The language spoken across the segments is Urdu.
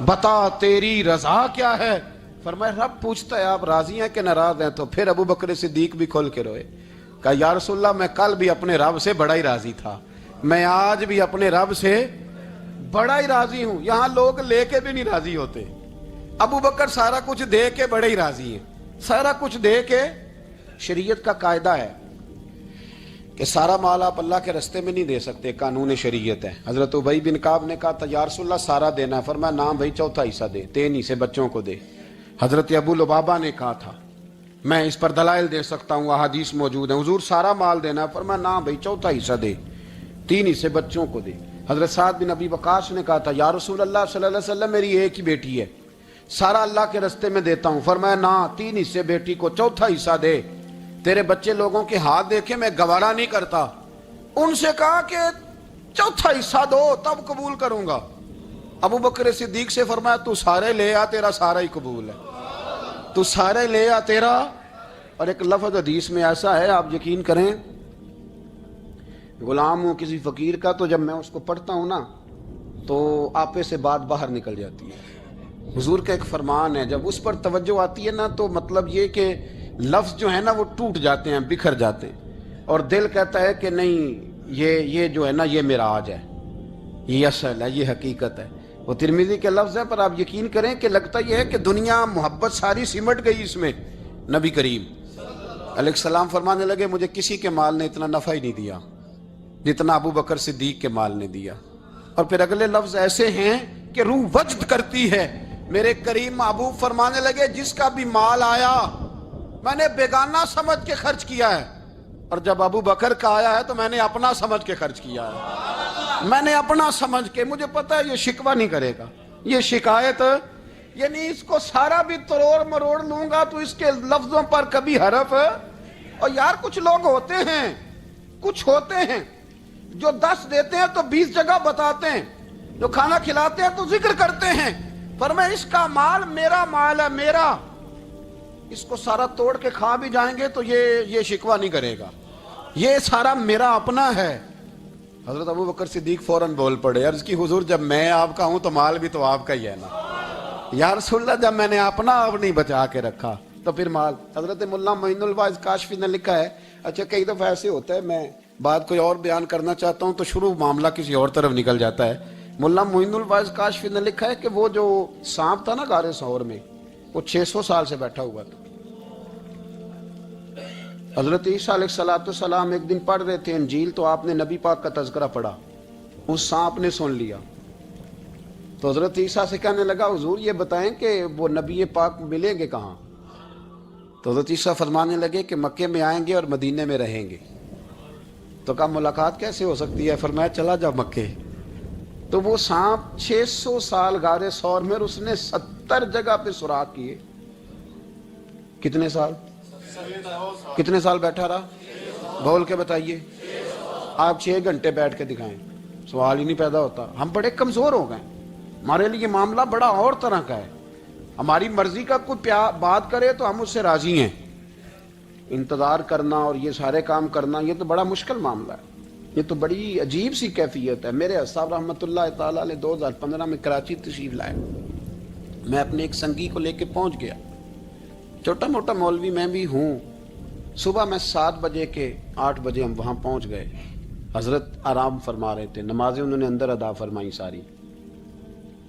بتا تیری رضا کیا ہے؟ فرمایا رب پوچھتا ہے آپ راضی ہیں کہ ناراض ہیں؟ تو پھر ابو بکر صدیق بھی کھول کے روئے، کہا یا رسول اللہ میں کل بھی اپنے رب سے بڑا ہی راضی تھا، میں آج بھی اپنے رب سے بڑا ہی راضی ہوں۔ یہاں لوگ لے کے بھی نہیں راضی ہوتے، ابو بکر سارا کچھ دے کے بڑے ہی راضی ہیں، سارا کچھ دے کے۔ شریعت کا قاعدہ ہے کہ سارا مال آپ اللہ کے رستے میں نہیں دے سکتے، قانون شریعت ہے۔ حضرت ابی بن کعب نے کہا تھا یا رسول اللہ سارا دینا ہے، فرمایا نام بھائی چوتھا حصہ دے، 3 حصے بچوں کو دے۔ حضرت ابو لبابہ نے کہا تھا میں اس پر دلائل دے سکتا ہوں، احادیث موجود ہیں، حضور سارا مال دینا ہے، فرمایا نام بھائی چوتھا حصہ دے، 3 حصے بچوں کو دے۔ حضرت سعد بن ابی وقاص نے کہا تھا یا رسول اللہ صلی اللہ علیہ وسلم میری ایک ہی بیٹی ہے، سارا اللہ کے رستے میں دیتا ہوں، فرمایا نہ 3 حصے بیٹی کو، چوتھا حصہ دے، تیرے بچے لوگوں کے ہاتھ دیکھے میں گوارا نہیں کرتا۔ ان سے کہا کہ چوتھا حصہ دو تب قبول کروں گا۔ ابو بکر صدیق سے فرمایا تو سارے لے آ، تیرا سارا ہی قبول ہے، تو سارے لے آ تیرا۔ اور ایک لفظ حدیث میں ایسا ہے آپ یقین کریں، غلام ہوں کسی فقیر کا تو جب میں اس کو پڑھتا ہوں نا تو آپے سے بات باہر نکل جاتی ہے۔ حضور کا ایک فرمان ہے جب اس پر توجہ آتی ہے نا تو مطلب یہ کہ لفظ جو ہے نا وہ ٹوٹ جاتے ہیں، بکھر جاتے ہیں، اور دل کہتا ہے کہ نہیں یہ جو ہے نا یہ معراج ہے، یہ اصل ہے، یہ حقیقت ہے۔ وہ ترمذی کے لفظ ہے پر آپ یقین کریں کہ لگتا یہ ہے کہ دنیا محبت ساری سمٹ گئی اس میں۔ نبی کریم علیہ السلام فرمانے لگے مجھے کسی کے مال نے اتنا نفع ہی نہیں دیا جتنا ابو بکر صدیق کے مال نے دیا۔ اور پھر اگلے لفظ ایسے ہیں کہ روح وجد کرتی ہے۔ میرے کریم محبوب فرمانے لگے جس کا بھی مال آیا میں نے بیگانہ سمجھ کے خرچ کیا ہے، اور جب ابو بکر کا آیا ہے تو میں نے اپنا سمجھ کے خرچ کیا ہے، میں نے اپنا سمجھ کے، مجھے پتا ہے یہ شکوہ نہیں کرے گا، یہ شکایت، یعنی اس کو سارا بھی تروڑ مروڑ لوں گا تو اس کے لفظوں پر کبھی حرف۔ اور یار کچھ لوگ ہوتے ہیں، کچھ ہوتے ہیں جو 10 دیتے ہیں تو 20 جگہ بتاتے ہیں، جو کھانا کھلاتے ہیں تو ذکر کرتے ہیں، فرمایا اس کا مال میرا مال ہے، میرا، اس کو سارا توڑ کے کھا بھی جائیں گے تو یہ شکوہ نہیں کرے گا، یہ سارا میرا اپنا ہے۔ حضرت ابو بکر صدیق فوراً بول پڑے، عرض کی حضور جب میں آپ کا ہوں تو مال بھی تو آپ کا ہی ہے نا۔ یا رسول اللہ جب میں نے اپنا آپ نہیں بچا کے رکھا تو پھر مال۔ حضرت مولانا معین الواعظ کاشفی نے لکھا ہے، اچھا کئی دفعہ ایسے ہوتا ہے میں بات کوئی اور بیان کرنا چاہتا ہوں تو شروع معاملہ کسی اور طرف نکل جاتا ہے۔ مولانا معین الواعظ کاشفی نے لکھا ہے کہ وہ جو سانپ تھا نا غار ثور میں، وہ 600 سال سے بیٹھا ہوا تھا۔ حضرت عیسیٰ علیہ السلام ایک دن پڑھ رہے تھے انجیل تو آپ نے نبی پاک کا تذکرہ پڑھا، اس سانپ نے سن لیا تو حضرت عیسیٰ سے کہنے لگا حضور یہ بتائیں کہ وہ نبی پاک ملیں گے کہاں؟ تو حضرت عیسیٰ فرمانے لگے کہ مکے میں آئیں گے اور مدینے میں رہیں گے۔ تو کہا ملاقات کیسے ہو سکتی ہے؟ فرمایا چلا جا مکے۔ تو وہ سانپ 600 سال غار ثور میں، اور اس نے 70 جگہ پہ سوراخ کیے۔ کتنے سال؟ کتنے سال بیٹھا رہا؟ بول کے بتائیے۔ آپ 6 گھنٹے بیٹھ کے دکھائیں، سوال ہی نہیں پیدا ہوتا۔ ہم بڑے کمزور ہو گئے، ہمارے لیے معاملہ بڑا اور طرح کا ہے، ہماری مرضی کا کوئی بات کرے تو ہم اس سے راضی ہیں، انتظار کرنا اور یہ سارے کام کرنا یہ تو بڑا مشکل معاملہ ہے، یہ تو بڑی عجیب سی کیفیت ہے۔ میرے صاحب رحمۃ اللہ تعالیٰ نے 2015 میں کراچی تشریف لائے، میں اپنے ایک سنگی کو لے کے پہنچ گیا، چھوٹا موٹا مولوی میں بھی ہوں۔ صبح میں 7 بجے کے 8 بجے ہم وہاں پہنچ گئے، حضرت آرام فرما رہے تھے، نمازیں انہوں نے اندر ادا فرمائی ساری،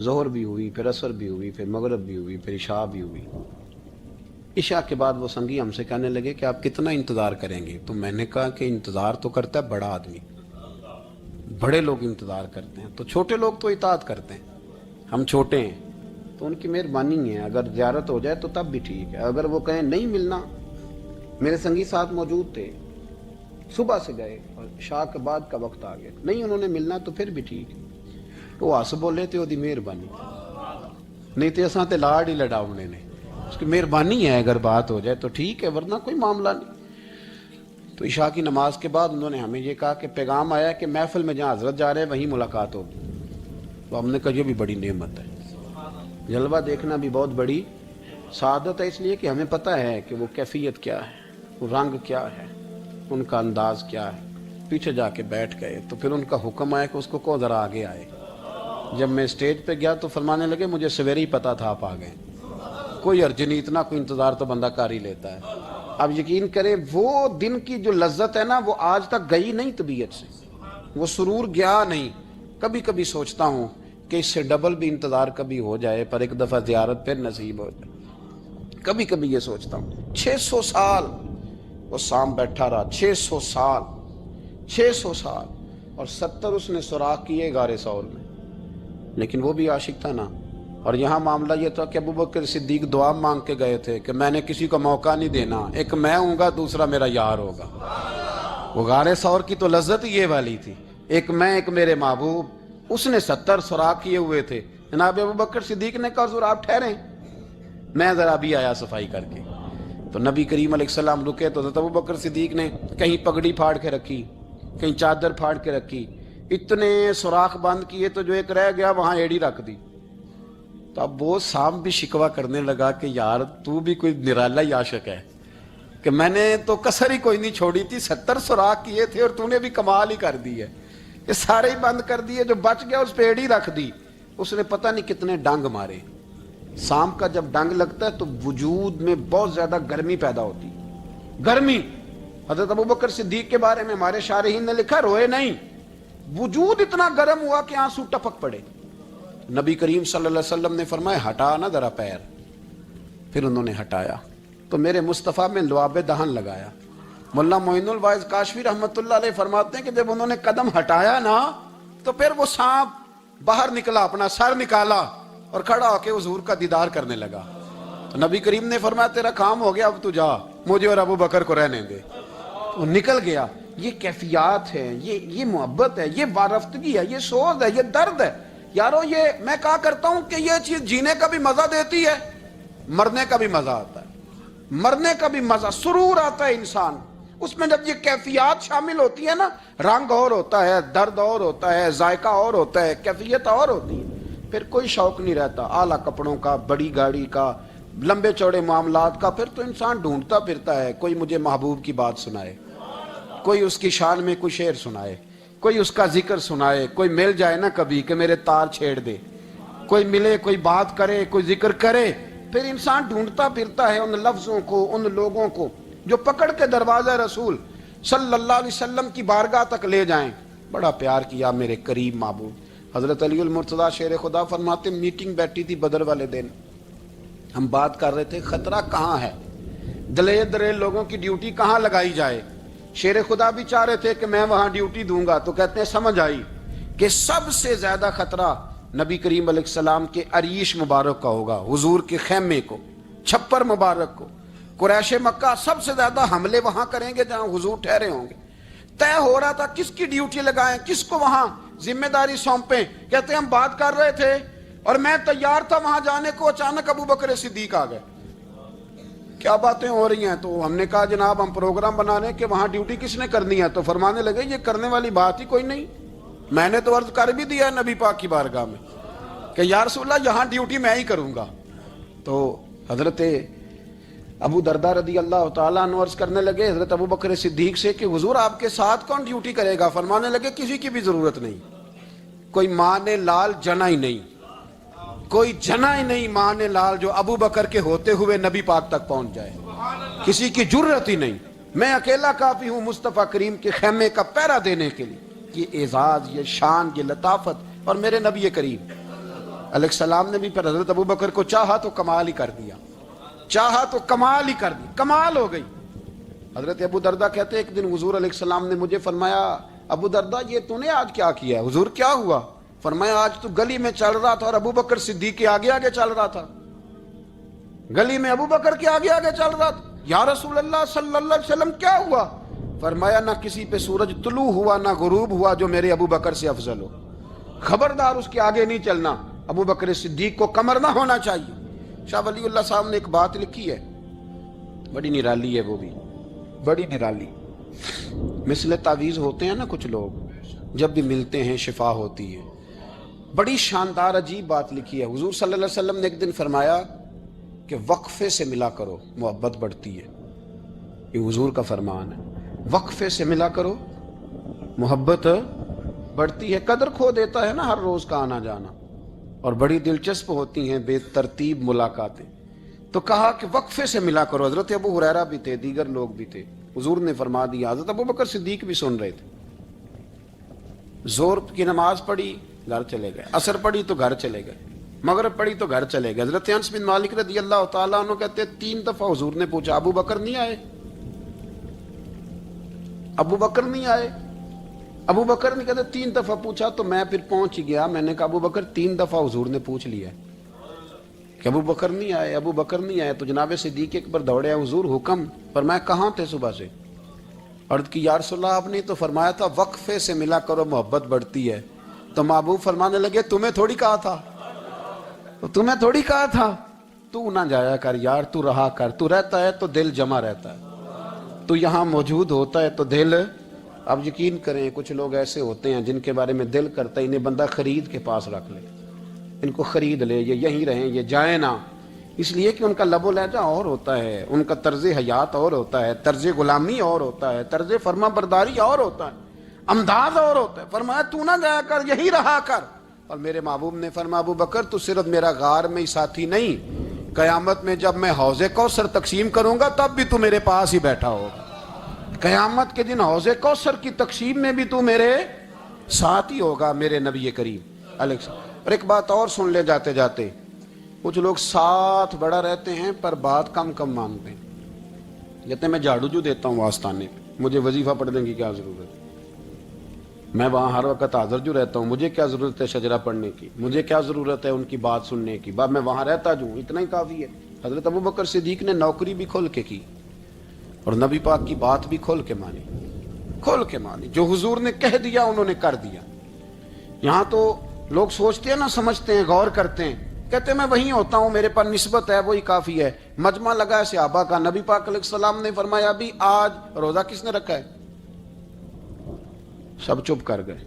ظہر بھی ہوئی، پھر عصر بھی ہوئی، پھر مغرب بھی ہوئی، پھر عشاء بھی ہوئی۔ عشاء کے بعد وہ سنگی ہم سے کہنے لگے کہ آپ کتنا انتظار کریں گے؟ تو میں نے کہا کہ انتظار تو کرتا ہے بڑا آدمی، بڑے لوگ انتظار کرتے ہیں، تو چھوٹے لوگ تو اطاعت کرتے ہیں، ہم چھوٹے ہیں تو ان کی مہربانی ہے، اگر زیارت ہو جائے تو تب بھی ٹھیک ہے، اگر وہ کہیں نہیں ملنا۔ میرے سنگی ساتھ موجود تھے، صبح سے گئے اور عشاء کے بعد کا وقت آ گیا، نہیں انہوں نے ملنا تو پھر بھی ٹھیک ہے، وہ ہس بولے تے دی مہربانی، نہیں تے اساں تے لاڑ ہی لڑاؤنے نے، اس کی مہربانی ہے، اگر بات ہو جائے تو ٹھیک ہے ورنہ کوئی معاملہ نہیں۔ تو عشاء کی نماز کے بعد انہوں نے ہمیں یہ کہا کہ پیغام آیا کہ محفل میں جہاں حضرت جا رہے ہیں وہیں ملاقات ہوگی۔ تو ہم نے کہا یہ بھی بڑی نعمت ہے، جلوہ دیکھنا بھی بہت بڑی سعادت ہے، اس لیے کہ ہمیں پتہ ہے کہ وہ کیفیت کیا ہے، وہ رنگ کیا ہے، ان کا انداز کیا ہے۔ پیچھے جا کے بیٹھ گئے تو پھر ان کا حکم آیا کہ اس کو ذرا آگے آئے، جب میں اسٹیج پہ گیا تو فرمانے لگے مجھے سویرے ہی پتا تھا آپ آ گئے، کوئی عرض نہیں، اتنا کوئی انتظار تو بندہ کر ہی لیتا ہے۔ اب یقین کریں وہ دن کی جو لذت ہے نا وہ آج تک گئی نہیں طبیعت سے، وہ سرور گیا نہیں۔ کبھی کبھی سوچتا ہوں کہ اس سے ڈبل بھی انتظار کبھی ہو جائے، پر ایک دفعہ زیارت پھر نصیب ہو جائے۔ کبھی کبھی یہ سوچتا ہوں 600 سال وہ سام بیٹھا رہا، 600 سال، 600 سال، اور 70 اس نے سوراخ کیے غار ثور میں، لیکن وہ بھی عاشق تھا نا۔ اور یہاں معاملہ یہ تھا کہ ابوبکر صدیق دعا مانگ کے گئے تھے کہ میں نے کسی کو موقع نہیں دینا، ایک میں ہوں گا دوسرا میرا یار ہوگا۔ وہ غار ثور کی تو لذت یہ والی تھی، ایک میں ایک میرے محبوب۔ اس نے 70 سوراخ کیے ہوئے تھے۔ جناب ابوبکر صدیق نے کہا حضور آپ ٹھہریں، میں ذرا بھی آیا صفائی کر کے۔ تو نبی کریم علیہ السلام رکے تو حضرت ابوبکر صدیق نے کہیں پگڑی پھاڑ کے رکھی، کہیں چادر پھاڑ کے رکھی، اتنے سوراخ بند کیے تو جو ایک رہ گیا وہاں ایڑی رکھ دی۔ تو اب وہ سام بھی شکوہ کرنے لگا کہ یار تو بھی کوئی نرالا ہی عاشق ہے کہ میں نے تو کسر ہی کوئی نہیں چھوڑی تھی، 70 سوراخ کیے تھے اور تو نے بھی کمال ہی کر دی ہے، یہ سارے ہی بند کر دیے، جو بچ گیا اس پہ ایڑی رکھ دی۔ اس نے پتہ نہیں کتنے ڈنگ مارے۔ سام کا جب ڈنگ لگتا ہے تو وجود میں بہت زیادہ گرمی پیدا ہوتی، گرمی۔ حضرت ابوبکر صدیق کے بارے میں ہمارے شارحین نے لکھا روئے نہیں، وجود اتنا گرم ہوا کہ آنسو ٹپک پڑے۔ نبی کریم صلی اللہ علیہ وسلم نے فرمایا ہٹا نا ذرا پیر، پھر انہوں نے ہٹایا تو میرے مصطفیٰ میں لعاب دہن لگایا۔ مولانا معین الواعظ کاشفی رحمۃ اللہ علیہ فرماتے ہیں کہ جب انہوں نے قدم ہٹایا نا تو پھر وہ سانپ باہر نکلا، اپنا سر نکالا اور کھڑا ہو کے حضور کا دیدار کرنے لگا۔ تو نبی کریم نے فرمایا تیرا کام ہو گیا، اب تو جا، مجھے اور ابو بکر کو رہنے دے۔ وہ نکل گیا۔ یہ کیفیات ہے، یہ محبت ہے، یہ وارفتگی ہے، یہ سوز ہے، یہ درد ہے۔ یارو یہ میں کہا کرتا ہوں کہ یہ چیز جینے کا بھی مزہ دیتی ہے، مرنے کا بھی مزہ آتا ہے، مرنے کا بھی مزہ، سرور آتا ہے انسان اس میں جب یہ کیفیات شامل ہوتی ہے نا۔ رنگ اور ہوتا ہے، درد اور ہوتا ہے، ذائقہ اور ہوتا ہے، کیفیت اور ہوتی ہے، پھر کوئی شوق نہیں رہتا اعلیٰ کپڑوں کا، بڑی گاڑی کا، لمبے چوڑے معاملات کا۔ پھر تو انسان ڈھونڈتا پھرتا ہے کوئی مجھے محبوب کی بات سنائے، کوئی اس کی شان میں کوئی شعر سنائے، کوئی اس کا ذکر سنائے، کوئی مل جائے نا کبھی کہ میرے تار چھیڑ دے، کوئی ملے، کوئی بات کرے، کوئی ذکر کرے۔ پھر انسان ڈھونڈتا پھرتا ہے ان لفظوں کو، ان لوگوں کو جو پکڑ کے دروازہ رسول صلی اللہ علیہ وسلم کی بارگاہ تک لے جائیں۔ بڑا پیار کیا میرے قریب محبوب۔ حضرت علی المرتضیٰ شیر خدا فرماتے میٹنگ بیٹھی تھی بدر والے دن، ہم بات کر رہے تھے خطرہ کہاں ہے، دلیر دلیر لوگوں کی ڈیوٹی کہاں لگائی جائے۔ شیر خدا بھی چاہ رہے تھے کہ میں وہاں ڈیوٹی دوں گا، تو کہتے ہیں سمجھ آئی کہ سب سے زیادہ خطرہ نبی کریم علیہ السلام کے عریش مبارک کا ہوگا، حضور کے خیمے کو، چھپر مبارک کو۔ قریش مکہ سب سے زیادہ حملے وہاں کریں گے جہاں حضور ٹھہرے ہوں گے۔ طے ہو رہا تھا کس کی ڈیوٹی لگائیں، کس کو وہاں ذمہ داری سونپیں۔ کہتے ہیں ہم بات کر رہے تھے اور میں تیار تھا وہاں جانے کو، اچانک ابو بکر صدیق آ گئے۔ کیا باتیں ہو رہی ہیں؟ تو ہم نے کہا جناب ہم پروگرام بنا رہے ہیں کہ وہاں ڈیوٹی کس نے کرنی ہے۔ تو فرمانے لگے یہ کرنے والی بات ہی کوئی نہیں، میں نے تو عرض کر بھی دیا نبی پاک کی بارگاہ میں کہ یا رسول اللہ یہاں ڈیوٹی میں ہی کروں گا۔ تو حضرت ابو دردہ رضی اللہ تعالیٰ عنہ عرض کرنے لگے حضرت ابو بکر صدیق سے کہ حضور آپ کے ساتھ کون ڈیوٹی کرے گا؟ فرمانے لگے کسی کی بھی ضرورت نہیں، کوئی ماں نے لال جنا ہی نہیں، کوئی جنا ہی نہیں ماں نے لال جو ابو بکر کے ہوتے ہوئے نبی پاک تک پہنچ جائے، کسی کی جرت ہی نہیں، میں اکیلا کافی ہوں مصطفیٰ کریم کے خیمے کا پہرا دینے کے لیے۔ یہ اعزاز، یہ شان، یہ لطافت، اور میرے نبی کریم علیہ السلام نے بھی پھر حضرت ابو بکر کو چاہا تو کمال ہی کر دیا، چاہا تو کمال ہی کر دی، کمال ہو گئی۔ حضرت ابو دردہ کہتے ایک دن حضور علیہ السلام نے مجھے فرمایا ابو دردہ یہ تو نے آج کیا کیا ہے؟ حضور کیا ہوا؟ فرمایا آج تو گلی میں چل رہا تھا اور ابو بکر صدیق کے آگے آگے چل رہا تھا، گلی میں ابو بکر کے آگے آگے چل رہا تھا۔ یا رسول اللہ صلی اللہ علیہ وسلم کیا ہوا؟ فرمایا نہ کسی پہ سورج طلوع ہوا نہ غروب ہوا جو میرے ابو بکر سے افضل ہو، خبردار اس کے آگے نہیں چلنا، ابو بکر صدیق کو کمر نہ ہونا چاہیے۔ شاہ ولی اللہ صاحب نے ایک بات لکھی ہے، بڑی نرالی ہے، وہ بھی بڑی نرالی۔ مثل تعویذ ہوتے ہیں نا کچھ لوگ، جب بھی ملتے ہیں شفا ہوتی ہے۔ بڑی شاندار عجیب بات لکھی ہے۔ حضور صلی اللہ علیہ وسلم نے ایک دن فرمایا کہ وقفے سے ملا کرو محبت بڑھتی ہے، یہ حضور کا فرمان ہے، وقفے سے ملا کرو محبت بڑھتی ہے۔ قدر کھو دیتا ہے نا ہر روز کا آنا جانا، اور بڑی دلچسپ ہوتی ہیں بے ترتیب ملاقاتیں. تو کہا کہ وقفے سے ملا کرو. حضرت ابو ہریرہ بھی تھے, دیگر لوگ بھی تھے. حضور نے فرما دیا. حضرت ابو بکر صدیق بھی سن رہے تھے. زور کی نماز پڑھی, گھر چلے گئے. عصر پڑھی تو گھر چلے گئے. مغرب پڑھی تو گھر چلے گئے. حضرت انس بن مالک رضی اللہ تعالیٰ عنہ کہتے ہیں 3 دفعہ حضور نے پوچھا ابو بکر نہیں آئے, ابو بکر نہیں آئے, ابو بکر نے کہتے 3 دفعہ پوچھا تو میں پھر پہنچ گیا. میں نے کہا ابو بکر 3 دفعہ حضور نے پوچھ لیا کہ ابو بکر نہیں آئے, ابو بکر نہیں آئے. تو جناب صدیق اکبر دوڑے ہیں, حضور حکم. فرمایا کہاں تھے صبح سے؟ عرض کی یا رسول اللہ آپ نے تو فرمایا تھا وقفے سے ملا کرو محبت بڑھتی ہے. تو محبوب فرمانے لگے تمہیں تھوڑی کہا تھا, تمہیں تھوڑی کہا تھا تو نہ جایا کر یار, تو رہا کر. تو رہتا ہے تو دل جمع رہتا ہے, تو یہاں موجود ہوتا ہے تو دل. اب یقین کریں کچھ لوگ ایسے ہوتے ہیں جن کے بارے میں دل کرتا ہے انہیں بندہ خرید کے پاس رکھ لے, ان کو خرید لے, یہ یہیں رہیں, یہ جائیں نہ. اس لیے کہ ان کا لب و لہجہ اور ہوتا ہے, ان کا طرز حیات اور ہوتا ہے, طرز غلامی اور ہوتا ہے, طرز فرما برداری اور ہوتا ہے, انداز اور ہوتا ہے. فرمایا تو نہ جایا کر, یہی رہا کر. اور میرے محبوب نے فرمایا ابو بکر تو صرف میرا غار میں ہی ساتھی نہیں, قیامت میں جب میں حوض کوثر تقسیم کروں گا تب بھی تو میرے پاس ہی بیٹھا ہوگا. قیامت کے دن حوض کوثر کی تقسیم میں بھی تو میرے ساتھ ہی ہوگا میرے نبی کریم علیہ السلام. اور ایک بات اور سن لے جاتے جاتے, کچھ لوگ ساتھ بڑا رہتے ہیں پر بات کم کم مانتے ہیں. کہتے ہیں میں جھاڑو جو دیتا ہوں آستانے پہ, مجھے وظیفہ پڑھنے کی کیا ضرورت ہے, میں وہاں ہر وقت حاضر جو رہتا ہوں, مجھے کیا ضرورت ہے شجرہ پڑھنے کی, مجھے کیا ضرورت ہے ان کی بات سننے کی, میں وہاں رہتا جو ہوں اتنا ہی کافی ہے. حضرت ابو بکر صدیق نے نوکری بھی کھول کے کی اور نبی پاک کی بات بھی کھول کے مانی, کھول کے مانی. جو حضور نے کہہ دیا انہوں نے کر دیا. یہاں تو لوگ سوچتے ہیں نہ سمجھتے ہیں, غور کرتے ہیں, کہتے ہیں میں وہیں ہوتا ہوں, میرے پاس نسبت ہے, وہی کافی ہے. مجمع لگا ہے صحابہ کا, نبی پاک علیہ السلام نے فرمایا ابھی آج روزہ کس نے رکھا ہے؟ سب چپ کر گئے.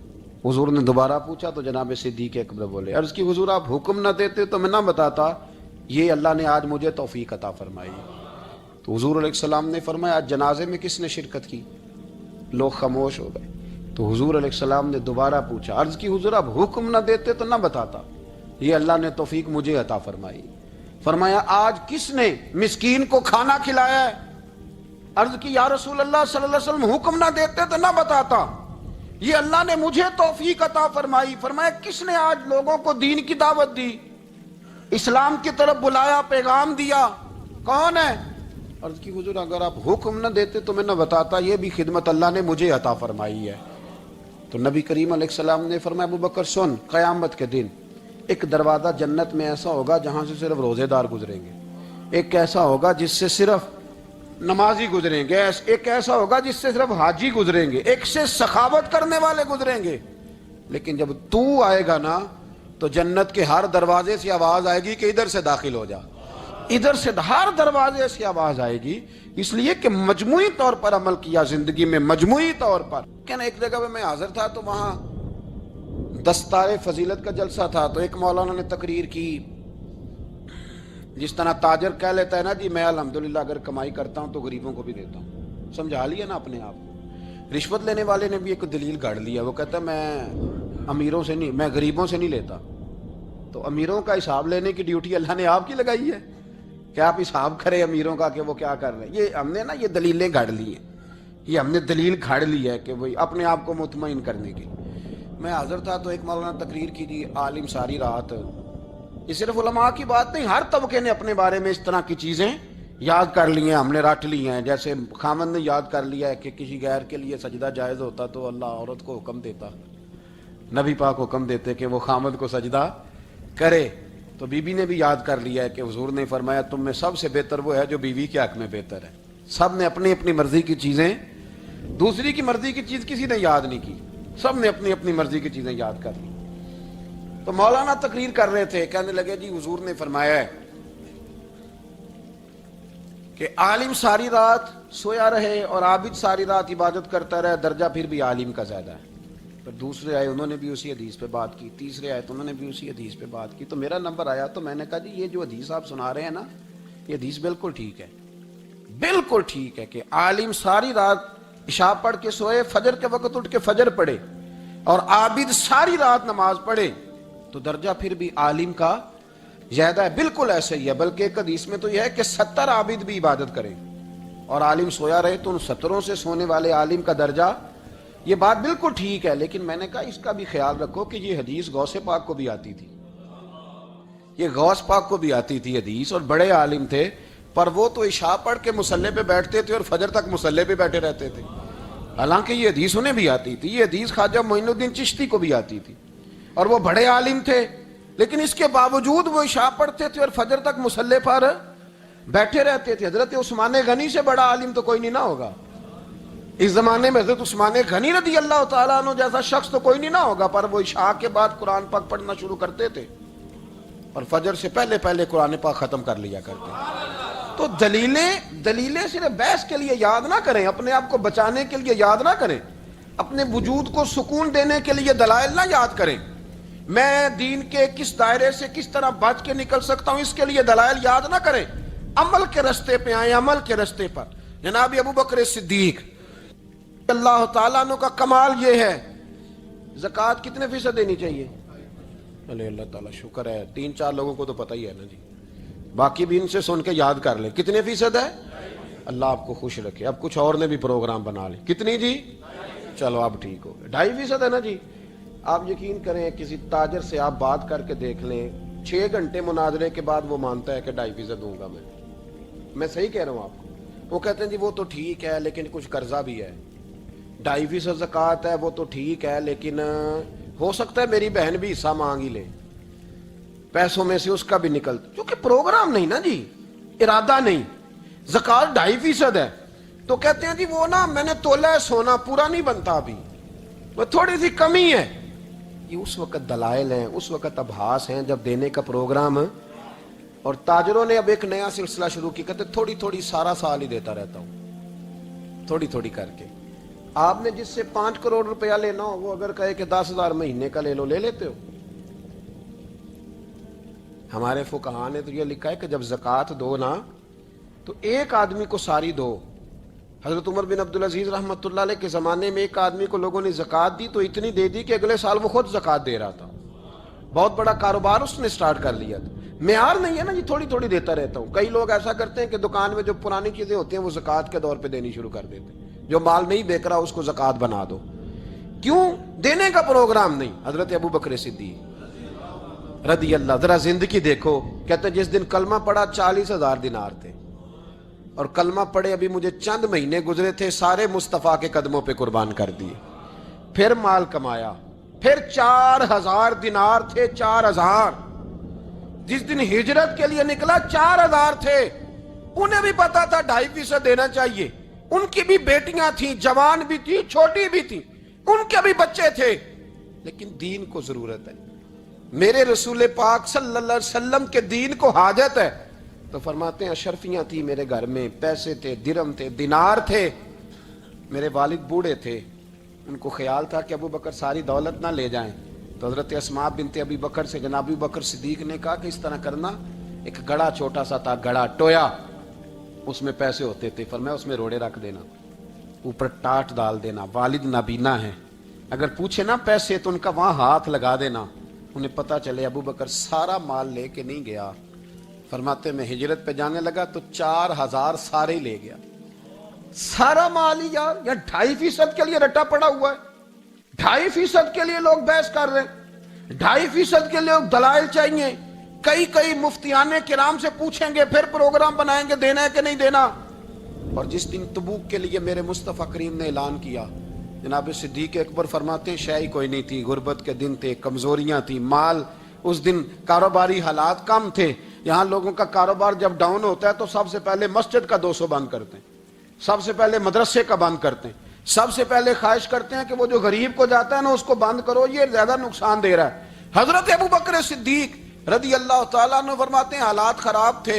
حضور نے دوبارہ پوچھا تو جناب صدیق اکبر بولے, عرض کی حضور آپ حکم نہ دیتے تو میں نہ بتاتا, یہ اللہ نے آج مجھے توفیق عطا فرمائی. تو حضور علیہ السلام نے فرمایا آج جنازے میں کس نے شرکت کی؟ لوگ خاموش ہو گئے. تو حضور علیہ السلام نے دوبارہ پوچھا, عرض کی حضور آپ حکم نہ دیتے تو نہ بتاتا, یہ اللہ نے توفیق مجھے عطا فرمائی. فرمایا آج کس نے مسکین کو کھانا کھلایا ہے؟ عرض کی یا رسول اللہ صلی اللہ علیہ وسلم حکم نہ دیتے تو نہ بتاتا, یہ اللہ نے مجھے توفیق عطا فرمائی. فرمایا کس نے آج لوگوں کو دین کی دعوت دی, اسلام کی طرف بلایا, پیغام دیا, کون ہے؟ عرض کی حضور اگر آپ حکم نہ دیتے تو میں نہ بتاتا, یہ بھی خدمت اللہ نے مجھے عطا فرمائی ہے. تو نبی کریم علیہ السلام نے فرمایا ابو بکر سن, قیامت کے دن ایک دروازہ جنت میں ایسا ہوگا جہاں سے صرف روزے دار گزریں گے, ایک ایسا ہوگا جس سے صرف نمازی گزریں گے, ایک ایسا ہوگا جس سے صرف حاجی گزریں گے, ایک سے سخاوت کرنے والے گزریں گے. لیکن جب تو آئے گا نا تو جنت کے ہر دروازے سے آواز آئے گی کہ ادھر سے داخل ہو جا, ادھر سے ہر دروازے سے آواز آئے گی. اس لیے کہ مجموعی طور پر عمل کیا زندگی میں, مجموعی طور پر. کہ ایک جگہ پہ میں حاضر تھا تو وہاں دستار فضیلت کا جلسہ تھا, تو ایک مولانا نے تقریر کی. جس طرح تاجر کہہ لیتا ہے نا جی میں الحمدللہ اگر کمائی کرتا ہوں تو غریبوں کو بھی دیتا ہوں, سمجھا لیا نا اپنے آپ. رشوت لینے والے نے بھی ایک دلیل گاڑ لیا, وہ کہتا ہے میں امیروں سے نہیں, میں غریبوں سے نہیں لیتا. تو امیروں کا حساب لینے کی ڈیوٹی اللہ نے آپ کی لگائی ہے کہ آپ حساب کریں امیروں کا کہ وہ کیا کر رہے ہیں. یہ ہم نے نا یہ دلیلیں گاڑ لی ہیں, یہ ہم نے دلیل گھاڑ لی ہے کہ وہی اپنے آپ کو مطمئن کرنے کی. میں حاضر تھا تو ایک مولانا تقریر کی جی, عالم ساری رات. یہ صرف علماء کی بات نہیں, ہر طبقے نے اپنے بارے میں اس طرح کی چیزیں یاد کر لی ہیں, ہم نے رٹ لی ہیں. جیسے خامد نے یاد کر لیا ہے کہ کسی غیر کے لیے سجدہ جائز ہوتا تو اللہ عورت کو حکم دیتا, نبی پاک حکم دیتے کہ وہ خامد کو سجدہ کرے. تو بی بی نے بھی یاد کر لیا ہے کہ حضور نے فرمایا تم میں سب سے بہتر وہ ہے جو بیوی کے حق میں بہتر ہے. سب نے اپنی اپنی مرضی کی چیزیں, دوسری کی مرضی کی چیز کسی نے یاد نہیں کی, سب نے اپنی اپنی مرضی کی چیزیں یاد کر لی. تو مولانا تقریر کر رہے تھے, کہنے لگے جی حضور نے فرمایا ہے کہ عالم ساری رات سویا رہے اور عابد ساری رات عبادت کرتا رہے, درجہ پھر بھی عالم کا زیادہ ہے. پھر دوسرے آئے انہوں نے بھی اسی حدیث پہ بات کی, تیسرے آئے تو انہوں نے بھی اسی حدیث پہ بات کی. تو میرا نمبر آیا تو میں نے کہا جی یہ جو حدیث آپ سنا رہے ہیں نا یہ حدیث بالکل ٹھیک ہے, بالکل ٹھیک ہے کہ عالم ساری رات عشاء پڑھ کے سوئے, فجر کے وقت اٹھ کے فجر پڑھے, اور عابد ساری رات نماز پڑھے, تو درجہ پھر بھی عالم کا زیادہ ہے. بالکل ایسے ہی ہے, بلکہ ایک حدیث میں تو یہ ہے کہ 70 عابد بھی عبادت کریں اور عالم سویا رہے تو ان 70 سے سونے والے عالم کا درجہ. یہ بات بالکل ٹھیک ہے, لیکن میں نے کہا اس کا بھی خیال رکھو کہ یہ حدیث غوث پاک کو بھی آتی تھی, یہ غوث پاک کو بھی آتی تھی حدیث, اور بڑے عالم تھے, پر وہ تو عشاء پڑھ کے مصلی پہ بیٹھتے تھے اور فجر تک مصلی پہ بیٹھے رہتے تھے. حالانکہ یہ حدیث انہیں بھی آتی تھی, یہ حدیث خواجہ معین الدین چشتی کو بھی آتی تھی, اور وہ بڑے عالم تھے, لیکن اس کے باوجود وہ عشاء پڑھتے تھے اور فجر تک مصلی پر بیٹھے رہتے تھے. حضرت عثمان غنی سے بڑا عالم تو کوئی نہیں نہ ہوگا اس زمانے میں. حضرت عثمان غنی رضی اللہ تعالیٰ عنہ جیسا شخص تو کوئی نہیں نہ ہوگا, پر وہ عشاء کے بعد قرآن پاک پڑھنا شروع کرتے تھے اور فجر سے پہلے پہلے قرآن پاک ختم کر لیا کرتے. تو دلیلیں صرف بحث کے لیے یاد نہ کریں, اپنے آپ کو بچانے کے لیے یاد نہ کریں, اپنے وجود کو سکون دینے کے لیے دلائل نہ یاد کریں. میں دین کے کس دائرے سے کس طرح بچ کے نکل سکتا ہوں اس کے لیے دلائل یاد نہ کریں, عمل کے رستے پہ آئیں, عمل کے رستے پر. جناب ابو بکر صدیق اللہ تعالیٰ عنہ کا کمال یہ ہے, زکوٰۃ کتنے فیصد دینی چاہیے؟ اللہ تعالیٰ شکر ہے 3-4 لوگوں کو تو پتہ ہی ہے نا جی, باقی بھی ان سے سن کے یاد کر لیں. کتنے فیصد ہے؟ اللہ آپ کو خوش رکھے. اب کچھ اور نے بھی پروگرام بنا لے. کتنی جی؟ چلو اب ٹھیک ہو گئے. 2.5% ہے نا جی. آپ یقین کریں کسی تاجر سے آپ بات کر کے دیکھ لیں, 6 گھنٹے مناظرے کے بعد وہ مانتا ہے کہ 2.5% دوں گا میں صحیح کہہ رہا ہوں آپ کو. وہ کہتے ہیں جی وہ تو ٹھیک ہے لیکن کچھ قرضہ بھی ہے. 2.5% زکوٰۃ ہے وہ تو ٹھیک ہے, لیکن ہو سکتا ہے میری بہن بھی حصہ مانگ ہی لے, پیسوں میں سے اس کا بھی نکلتا, کیونکہ پروگرام نہیں نا جی, ارادہ نہیں. زکوٰۃ 2.5% ہے تو کہتے ہیں جی وہ نا میں نے تولا ہے سونا, پورا نہیں بنتا ابھی, وہ تھوڑی سی کمی ہے. یہ اس وقت دلائل ہیں, اس وقت ابحاث ہیں جب دینے کا پروگرام. اور تاجروں نے اب ایک نیا سلسلہ شروع کی, کہتے تھوڑی تھوڑی سارا سال ہی دیتا رہتا ہوں, تھوڑی تھوڑی کر کے. آپ نے جس سے 5 کروڑ روپیہ لینا ہو وہ اگر کہے کہ 10,000 مہینے کا لے لو, لے لیتے ہو. ہمارے فقہاء نے تو یہ لکھا ہے کہ جب زکوٰۃ دو نا تو ایک آدمی کو ساری دو. حضرت عمر بن عبدالعزیز رحمۃ اللہ علیہ کے زمانے میں ایک آدمی کو لوگوں نے زکوٰۃ دی تو اتنی دے دی کہ اگلے سال وہ خود زکوٰۃ دے رہا تھا. بہت بڑا کاروبار اس نے سٹارٹ کر لیا تھا. معیار نہیں ہے نا جی تھوڑی تھوڑی دیتا رہتا ہوں. کئی لوگ ایسا کرتے ہیں کہ دکان میں جو پرانی چیزیں ہوتی ہیں وہ زکوٰۃ کے دور پہ دینی شروع کر دیتے ہیں, جو مال نہیں بیک رہا اس کو زکوٰۃ بنا دو. کیوں؟ دینے کا پروگرام نہیں. حضرت ابو بکر صدیق رضی اللہ, ذرا زندگی دیکھو, کہتے جس دن کلمہ پڑا 40,000 دینار تھے, اور کلمہ پڑے ابھی مجھے چند مہینے گزرے تھے, سارے مصطفیٰ کے قدموں پہ قربان کر دیے. پھر مال کمایا, پھر 4,000 دینار تھے, 4,000. جس دن ہجرت کے لیے نکلا 4,000 تھے. انہیں بھی پتا تھا 2.5% دینا چاہیے. ان کی بھی بیٹیاں تھیں, جوان بھی تھی, چھوٹی بھی تھی, ان کے بھی بچے تھے, لیکن دین کو ضرورت ہے. میرے رسول پاک صلی اللہ علیہ وسلم کے دین کو حاجت ہے. تو فرماتے ہیں اشرفیاں تھی میرے گھر میں, پیسے تھے, درہم تھے, دینار تھے. میرے والد بوڑھے تھے, ان کو خیال تھا کہ ابو بکر ساری دولت نہ لے جائیں. تو حضرت اسماء بنت ابی بکر سے جناب ابو بکر صدیق نے کہا کہ اس طرح کرنا, ایک گڑا چھوٹا سا تھا, گڑا ٹویا, اس میں پیسے ہوتے تھے, فرمایا اس میں روڑے رکھ دینا, اوپر ٹاٹ ڈال دینا. والد نابینا ہے, اگر پوچھے نا پیسے تو ان کا وہاں ہاتھ لگا دینا, انہیں پتا چلے ابو بکر سارا مال لے کے نہیں گیا. فرماتے میں ہجرت پہ جانے لگا تو 4,000 سارے ہی لے گیا, سارا مال ہی. یار 2.5% کے لیے رٹا پڑا ہوا ہے, 2.5% کے لیے لوگ بحث کر رہے ہیں, 2.5% کے لیے دلائل چاہیے. کئی مفتیان کرام سے پوچھیں گے, پھر پروگرام بنائیں گے دینا ہے کہ نہیں دینا. اور جس دن تبوک کے لیے میرے مصطفیٰ کریم نے اعلان کیا, جناب صدیق اکبر فرماتے ہیں شے ہی کوئی نہیں تھی, غربت کے دن تھے, کمزوریاں تھیں, مال اس دن, کاروباری حالات کم تھے. یہاں لوگوں کا کاروبار جب ڈاؤن ہوتا ہے تو سب سے پہلے مسجد کا 200 بند کرتے ہیں, سب سے پہلے مدرسے کا بند کرتے ہیں, سب سے پہلے خواہش کرتے ہیں کہ وہ جو غریب کو جاتا ہے نا اس کو بند کرو, یہ زیادہ نقصان دے رہا ہے. حضرت ابو بکر صدیق رضی اللہ تعالیٰ عنہ فرماتے ہیں حالات خراب تھے,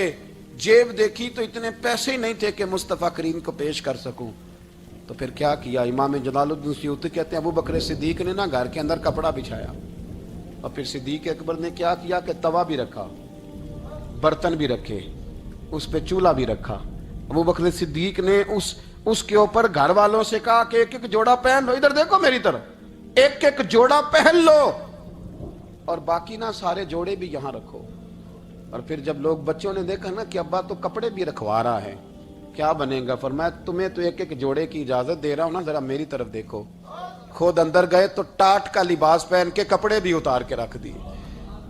جیب دیکھی تو اتنے پیسے ہی نہیں تھے کہ مصطفیٰ کریم کو پیش کر سکوں. تو پھر کیا کیا؟ امام جلال الدین سیوطی کہتے ہیں ابو بکر صدیق نے نا گھر کے اندر کپڑا بچھایا, اور پھر صدیق اکبر نے کیا کیا کہ توا بھی رکھا, برتن بھی رکھے, اس پہ چولہا بھی رکھا. ابو بکر صدیق نے اس کے اوپر گھر والوں سے کہا کہ ایک ایک جوڑا پہن لو, ادھر دیکھو میری طرف, ایک ایک جوڑا پہن لو. اور باقی نا سارے جوڑے بھی یہاں رکھو. اور پھر جب لوگ بچوں نے دیکھا نا کہ ابا تو کپڑے بھی رکھوا رہا ہے, کیا بنے گا, فرمایا تمہیں تو ایک ایک جوڑے کی اجازت دے رہا ہوں نا, ذرا میری طرف دیکھو. خود اندر گئے تو ٹاٹ کا لباس پہن کے کپڑے بھی اتار کے رکھ دیے,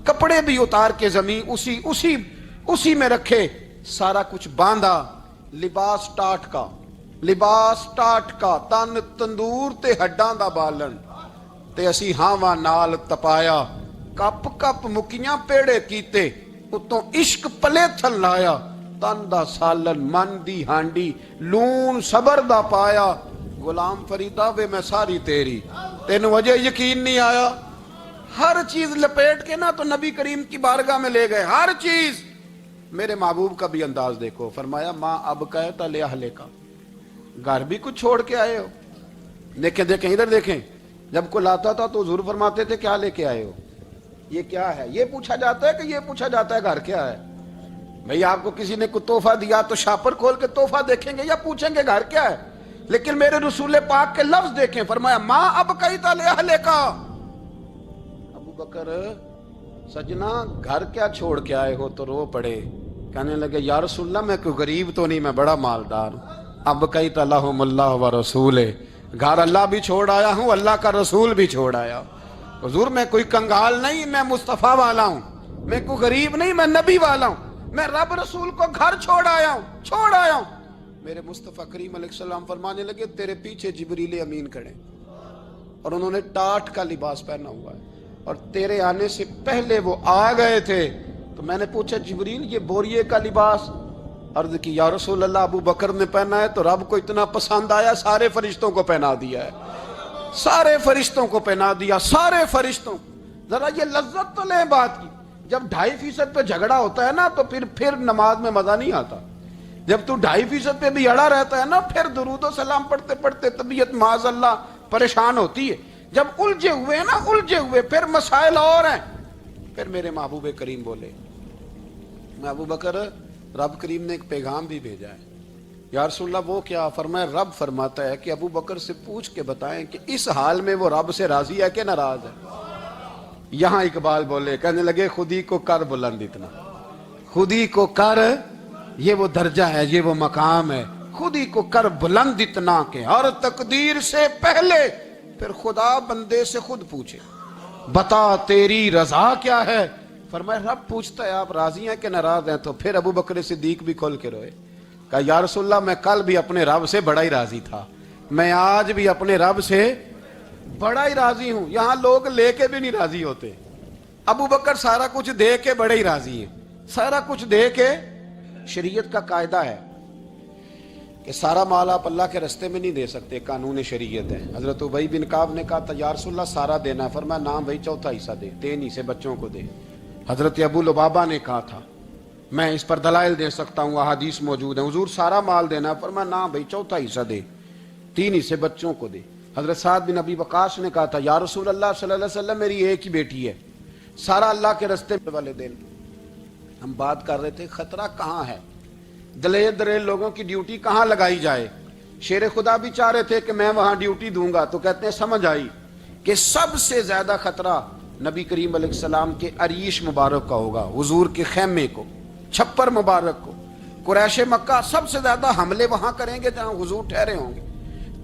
کپڑے بھی اتار کے زمین اسی میں رکھے, سارا کچھ باندھا, لباس ٹاٹ کا تن تندور تے ہڈاں دا بالن تے اسی ہاواں نال تپایا, کپ کپ مکیاں پیڑے کیتے, اتوں عشق پلے تھل لایا, تن دا سالن من دی ہانڈی لون صبر دا پایا. غلام فریدہ وے میں ساری تیری, تینوں وجہ یقین نہیں آیا. ہر چیز لپیٹ کے نا تو نبی کریم کی بارگاہ میں لے گئے, ہر چیز. میرے محبوب کا بھی انداز دیکھو, فرمایا ماں اب کہتا لے اہلے کا, گھر بھی کچھ چھوڑ کے آئے ہو. دیکھیں ادھر دیکھیں, جب کوئی آتا تھا تو حضور فرماتے تھے کیا لے کے آئے ہو, یہ کیا ہے, یہ پوچھا جاتا ہے کہ یہ پوچھا جاتا ہے گھر کیا ہے. بھئی آپ کو کسی نے کوئی تحفہ دیا تو شاپر کھول کے تحفہ دیکھیں گے یا پوچھیں گے گھر کیا ہے. لیکن میرے رسول پاک کے لفظ دیکھیں, فرمایا ماں اب کہتا لے اہلے کا. ابو بکر سجنا گھر کیا چھوڑ کے آئے ہو, تو رو پڑے, کہنے لگے یا رسول اللہ میں کوئی غریب تو نہیں, میں بڑا مالدار ہوں. اب کہتا لہم اللہ و رسولہ, گھر اللہ بھی چھوڑ آیا ہوں, اللہ کا رسول بھی چھوڑ آیا. حضور میں کوئی کنگال نہیں, میں مصطفیٰ والا ہوں, میں کوئی غریب نہیں, میں نبی والا ہوں, میں رب رسول کو گھر چھوڑ آیا ہوں. میرے مصطفیٰ کریم علیہ السلام فرمانے لگے تیرے پیچھے جبریل امین کھڑے, اور انہوں نے ٹاٹ کا لباس پہنا ہوا ہے, اور تیرے آنے سے پہلے وہ آ گئے تھے. تو میں نے پوچھا جبریل یہ بوریے کا لباس, عرض کی یا رسول اللہ ابو بکر نے پہنا ہے تو رب کو اتنا پسند آیا سارے فرشتوں کو پہنا دیا ہے, سارے فرشتوں کو پہنا دیا, سارے فرشتوں. ذرا یہ لذت تو لیں بات کی, جب 2.5% پہ جھگڑا ہوتا ہے نا تو پھر نماز میں مزہ نہیں آتا. جب تو 2.5% پہ بھی اڑا رہتا ہے نا, پھر درود و سلام پڑھتے پڑھتے طبیعت معاذ اللہ پریشان ہوتی ہے. جب الجھے ہوئے پھر مسائل اور ہیں. پھر میرے محبوب کریم بولے, میں ابو بکر رب کریم نے ایک پیغام بھی بھیجا ہے. یا رسول اللہ وہ کیا؟ فرمایا رب فرماتا ہے کہ ابو بکر سے پوچھ کے بتائیں کہ اس حال میں وہ رب سے راضی ہے کہ ناراض ہے. یہاں اقبال بولے, کہنے لگے خودی کو کر بلند اتنا, خودی کو کر, یہ وہ درجہ ہے, یہ وہ مقام ہے, خودی کو کر بلند اتنا کہ ہر تقدیر سے پہلے پھر خدا بندے سے خود پوچھے بتا تیری رضا کیا ہے. فرمایا رب پوچھتا ہے آپ راضی ہیں کہ ناراض ہیں. تو پھر ابو بکر صدیق بھی کھول کے روئے, کہا یا رسول اللہ میں کل بھی اپنے رب سے بڑا ہی راضی تھا, میں آج بھی اپنے رب سے بڑا ہی راضی ہوں. یہاں لوگ لے کے بھی نہیں راضی ہوتے, ابو بکر سارا کچھ دے کے بڑے ہی راضی ہیں, سارا کچھ دے کے. شریعت کا قاعدہ ہے کہ سارا مال آپ اللہ کے رستے میں نہیں دے سکتے, قانون شریعت ہے. حضرت ابی بن کعب نے کہا تھا یا رسول اللہ سارا دینا ہے, فرمایا نام بھائی چوتھا حصہ دے, 3 حصے بچوں کو دے. حضرت ابو لبابہ نے کہا تھا میں اس پر دلائل دے سکتا ہوں, احادیث موجود ہیں, حضور سارا مال دینا ہے, فرمایا نام بھائی چوتھا حصہ دے, 3 حصے بچوں کو دے. حضرت سعد بن ابی وقاص نے کہا تھا یا رسول اللہ صلی اللہ علیہ وسلم میری ایک ہی بیٹی ہے, سارا اللہ کے رستے والے دین. ہم بات کر رہے تھے خطرہ کہاں ہے, دلیل لوگوں کی ڈیوٹی کہاں لگائی جائے. شیر خدا بھی چاہ رہے تھے کہ میں وہاں ڈیوٹی دوں گا, تو کہتے ہیں سمجھ آئی کہ سب سے زیادہ خطرہ نبی کریم علیہ السلام کے عریش مبارک کا ہوگا, حضور کے خیمے کو, چھپر مبارک کو. قریش مکہ سب سے زیادہ حملے وہاں کریں گے جہاں حضور ٹھہرے ہوں گے.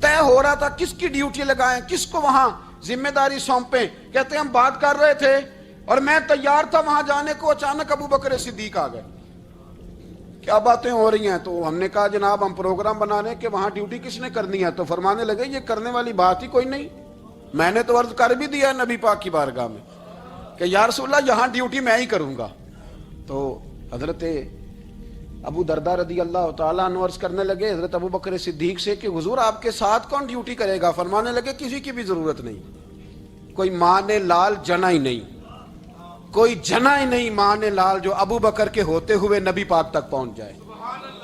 طے ہو رہا تھا کس کی ڈیوٹی لگائیں, کس کو وہاں ذمہ داری سونپیں. کہتے ہیں ہم بات کر رہے تھے اور میں تیار تھا وہاں جانے کو, اچانک ابو بکر صدیق آ گئے. کیا باتیں ہو رہی ہیں؟ تو ہم نے کہا جناب ہم پروگرام بنا رہے ہیں کہ وہاں ڈیوٹی کس نے کرنی ہے. تو فرمانے لگے یہ کرنے والی بات ہی کوئی نہیں, میں نے تو عرض کر بھی دیا ہے نبی پاک کی بارگاہ میں کہ یا رسول اللہ یہاں ڈیوٹی میں ہی کروں گا. تو حضرت ابو دردہ رضی اللہ تعالیٰ عنہ عرض کرنے لگے حضرت ابو بکر صدیق سے کہ حضور آپ کے ساتھ کون ڈیوٹی کرے گا؟ فرمانے لگے کسی کی بھی ضرورت نہیں, کوئی ماں نے لال جنا ہی نہیں, کوئی جنا ہی نہیں ماں نے لال جو ابو بکر کے ہوتے ہوئے نبی پاک تک پہنچ جائے,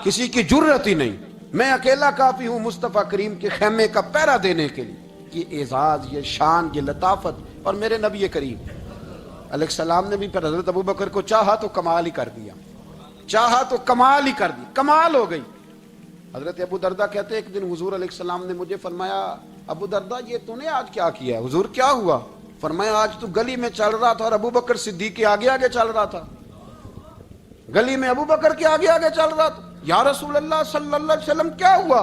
کسی کی جرت ہی نہیں. میں اکیلا کافی ہوں مصطفیٰ کریم کے خیمے کا پہرا دینے کے لیے. یہ اعزاز, یہ شان, یہ لطافت. اور میرے نبی کریم علیہ السلام نے بھی پھر حضرت ابو بکر کو چاہا تو کمال ہی کر دیا, چاہا تو کمال ہی کر دی, کمال ہو گئی. حضرت ابو دردہ کہتے ایک دن حضور علیہ السلام نے مجھے فرمایا ابو دردہ یہ تو نے آج کیا کیا ہے؟ حضور کیا ہوا؟ فرمایا آج تو گلی میں چل رہا تھا اور ابو بکر صدیق کے آگے آگے چل رہا تھا، گلی میں ابو بکر کے آگے آگے چل رہا تھا. یا رسول اللہ صلی اللہ علیہ وسلم کیا ہوا؟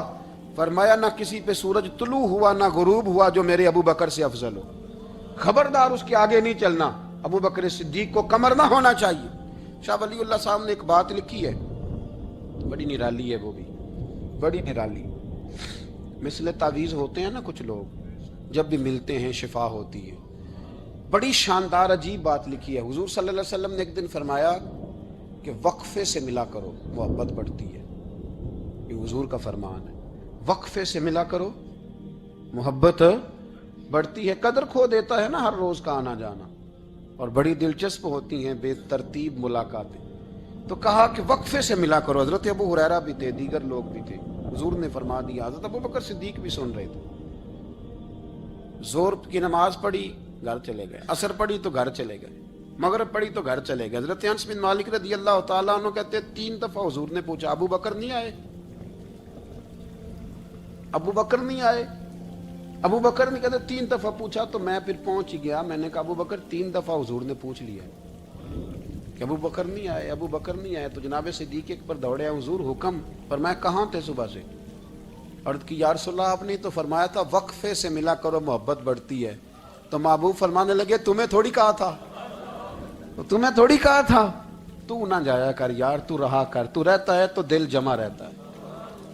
فرمایا نہ کسی پہ سورج طلوع ہوا نہ غروب ہوا جو میرے ابو بکر سے افضل ہو. خبردار اس کے آگے نہیں چلنا، ابو بکر صدیق کو کمر نہ ہونا چاہیے. شاہ ولی اللہ صاحب نے ایک بات لکھی ہے، بڑی نرالی ہے، وہ بھی بڑی نرالی. مثل تعویذ ہوتے ہیں نا کچھ لوگ، جب بھی ملتے ہیں شفا ہوتی ہے. بڑی شاندار عجیب بات لکھی ہے. حضور صلی اللہ علیہ وسلم نے ایک دن فرمایا کہ وقفے سے ملا کرو محبت بڑھتی ہے. یہ حضور کا فرمان ہے، وقفے سے ملا کرو محبت بڑھتی ہے. قدر کھو دیتا ہے نا ہر روز کا آنا جانا، اور بڑی دلچسپ ہوتی ہیں بے ترتیب ملاقاتیں. تو کہا کہ وقفے سے ملا کرو. حضرت ابو ہریرہ بھی تھے، دیگر لوگ بھی تھے، حضور نے فرما دیا. حضرت ابو بکر صدیق بھی سن رہے تھے. زور کی نماز پڑھی گھر چلے گئے، عصر پڑھی تو گھر چلے گئے، مغرب پڑھی تو گھر چلے گئے. حضرت انس بن مالک رضی اللہ تعالیٰ عنہ کہتے 3 دفعہ حضور نے پوچھا ابو بکر نہیں آئے، ابو بکر نہیں آئے، ابو بکر نہیں. کہتے 3 دفعہ پوچھا تو میں پھر پہنچ گیا. میں نے کہا ابو بکر 3 دفعہ حضور نے پوچھ لیا کہ ابو بکر نہیں آئے، ابو بکر نہیں آئے. تو جناب صدیق پر دوڑے، حضور حکم. فرمایا کہاں تھے صبح سے؟ عرض کی یا رسول اللہ آپ نے تو فرمایا تھا وقفے سے ملا کرو محبت بڑھتی ہے. تو محبوب فرمانے لگے تمہیں تھوڑی کہا تھا، تمہیں تھوڑی کہا تھا. تو نہ جایا کر یار، تو رہا کر. تو رہتا ہے تو دل جمع رہتا ہے،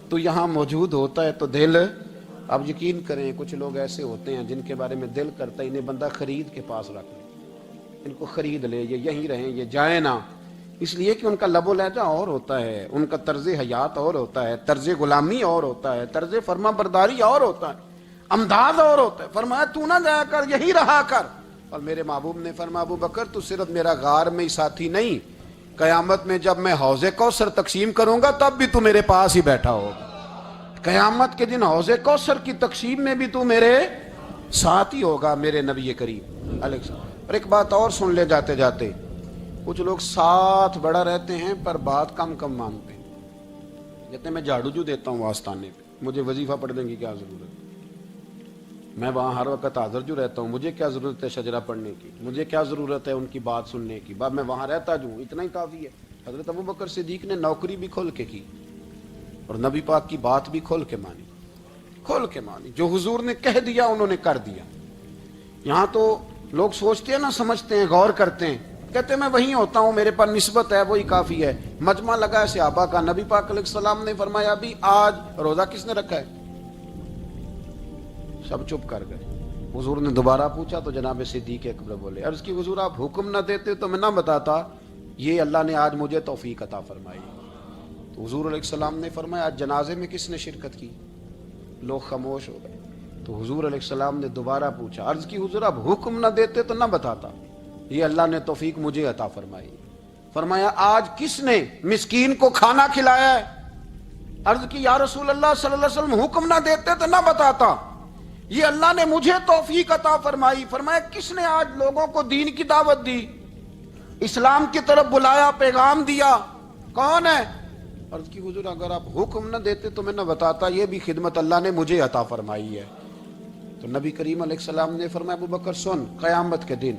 تو یہاں موجود ہوتا ہے تو دل. اب یقین کریں کچھ لوگ ایسے ہوتے ہیں جن کے بارے میں دل کرتا ہے انہیں بندہ خرید کے پاس رکھ لے، ان کو خرید لے، یہ یہیں رہیں، یہ جائیں نہ. اس لیے کہ ان کا لب و لہجہ اور ہوتا ہے، ان کا طرز حیات اور ہوتا ہے، طرز غلامی اور ہوتا ہے، طرز فرما برداری اور ہوتا ہے، انداز اور ہوتا ہے. فرمایا تو نہ جایا کر، یہی رہا کر. اور میرے محبوب نے فرمایا ابو بکر تو صرف میرا غار میں ہی ساتھی نہیں، قیامت میں جب میں حوض کوثر تقسیم کروں گا تب بھی تو میرے پاس ہی بیٹھا ہوگا. قیامت کے دن حوض کوثر کی تقسیم میں بھی تو میرے ساتھ ہی ہوگا میرے نبی کریم علیہ السلام. اور ایک بات اور سن لے جاتے جاتے، کچھ لوگ ساتھ بڑا رہتے ہیں پر بات کم کم مانتے ہیں. کہتے ہیں میں جھاڑو جو دیتا ہوں آستانے پہ، مجھے وظیفہ پڑھنے کی کیا ضرورت ہے، میں وہاں ہر وقت حاضر جو رہتا ہوں، مجھے کیا ضرورت ہے شجرہ پڑھنے کی، مجھے کیا ضرورت ہے ان کی بات سننے کی، میں وہاں رہتا جو ہوں اتنا ہی کافی ہے. حضرت ابو بکر صدیق نے نوکری بھی کھول کے کی اور نبی پاک کی بات بھی کھول کے مانی، کھول کے مانی. جو حضور نے کہہ دیا انہوں نے کر دیا. یہاں تو لوگ سوچتے ہیں نہ سمجھتے ہیں، غور کرتے ہیں، کہتے ہیں میں وہیں ہوتا ہوں، میرے پاس نسبت ہے، وہی کافی ہے. مجمع لگا ہے صحابہ کا، نبی پاک علیہ السلام نے فرمایا ابھی آج روزہ کس نے رکھا ہے؟ سب چپ کر گئے. حضور نے دوبارہ پوچھا تو جناب صدیق اکبر بولے عرض کی حضور آپ حکم نہ دیتے تو میں نہ بتاتا، یہ اللہ نے آج مجھے توفیق عطا فرمائی. تو حضور علیہ السلام نے فرمایا آج جنازے میں کس نے شرکت کی؟ لوگ خاموش ہو گئے. تو حضور علیہ السلام نے دوبارہ پوچھا، عرض کی حضور آپ حکم نہ دیتے تو نہ بتاتا، یہ اللہ نے توفیق مجھے عطا فرمائی. فرمایا آج کس نے مسکین کو کھانا کھلایا ہے؟ عرض کی یا رسول اللہ صلی اللہ علیہ وسلم حکم نہ دیتے تو نہ بتاتا، یہ اللہ نے مجھے توفیق عطا فرمائی. فرمایا کس نے آج لوگوں کو دین کی دعوت دی، اسلام کی طرف بلایا، پیغام دیا، کون ہے؟ عرض کی حضور اگر آپ حکم نہ دیتے تو میں نہ بتاتا، یہ بھی خدمت اللہ نے مجھے عطا فرمائی ہے. تو نبی کریم علیہ السلام نے فرمایا ابو بکر سن، قیامت کے دن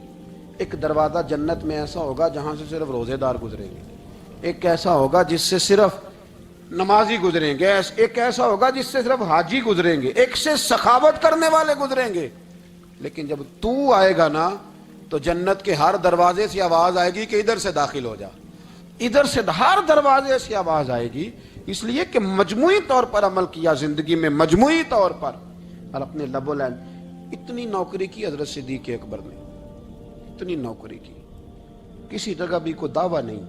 ایک دروازہ جنت میں ایسا ہوگا جہاں سے صرف روزے دار گزریں گے، ایک ایسا ہوگا جس سے صرف نمازی گزریں گے، ایک ایسا ہوگا جس سے صرف حاجی گزریں گے، ایک سے سخاوت کرنے والے گزریں گے. لیکن جب تو آئے گا نا تو جنت کے ہر دروازے سے آواز آئے گی کہ ادھر سے داخل ہو جا، ادھر سے ہر دروازے سے آواز آئے گی. اس لیے کہ مجموعی طور پر عمل کیا زندگی میں، مجموعی طور پر، اور اپنے لب و لہجے. اتنی نوکری کی حضرت صدیق اکبر نے، اتنی نوکری کی، کسی جگہ بھی کوئی دعویٰ نہیں.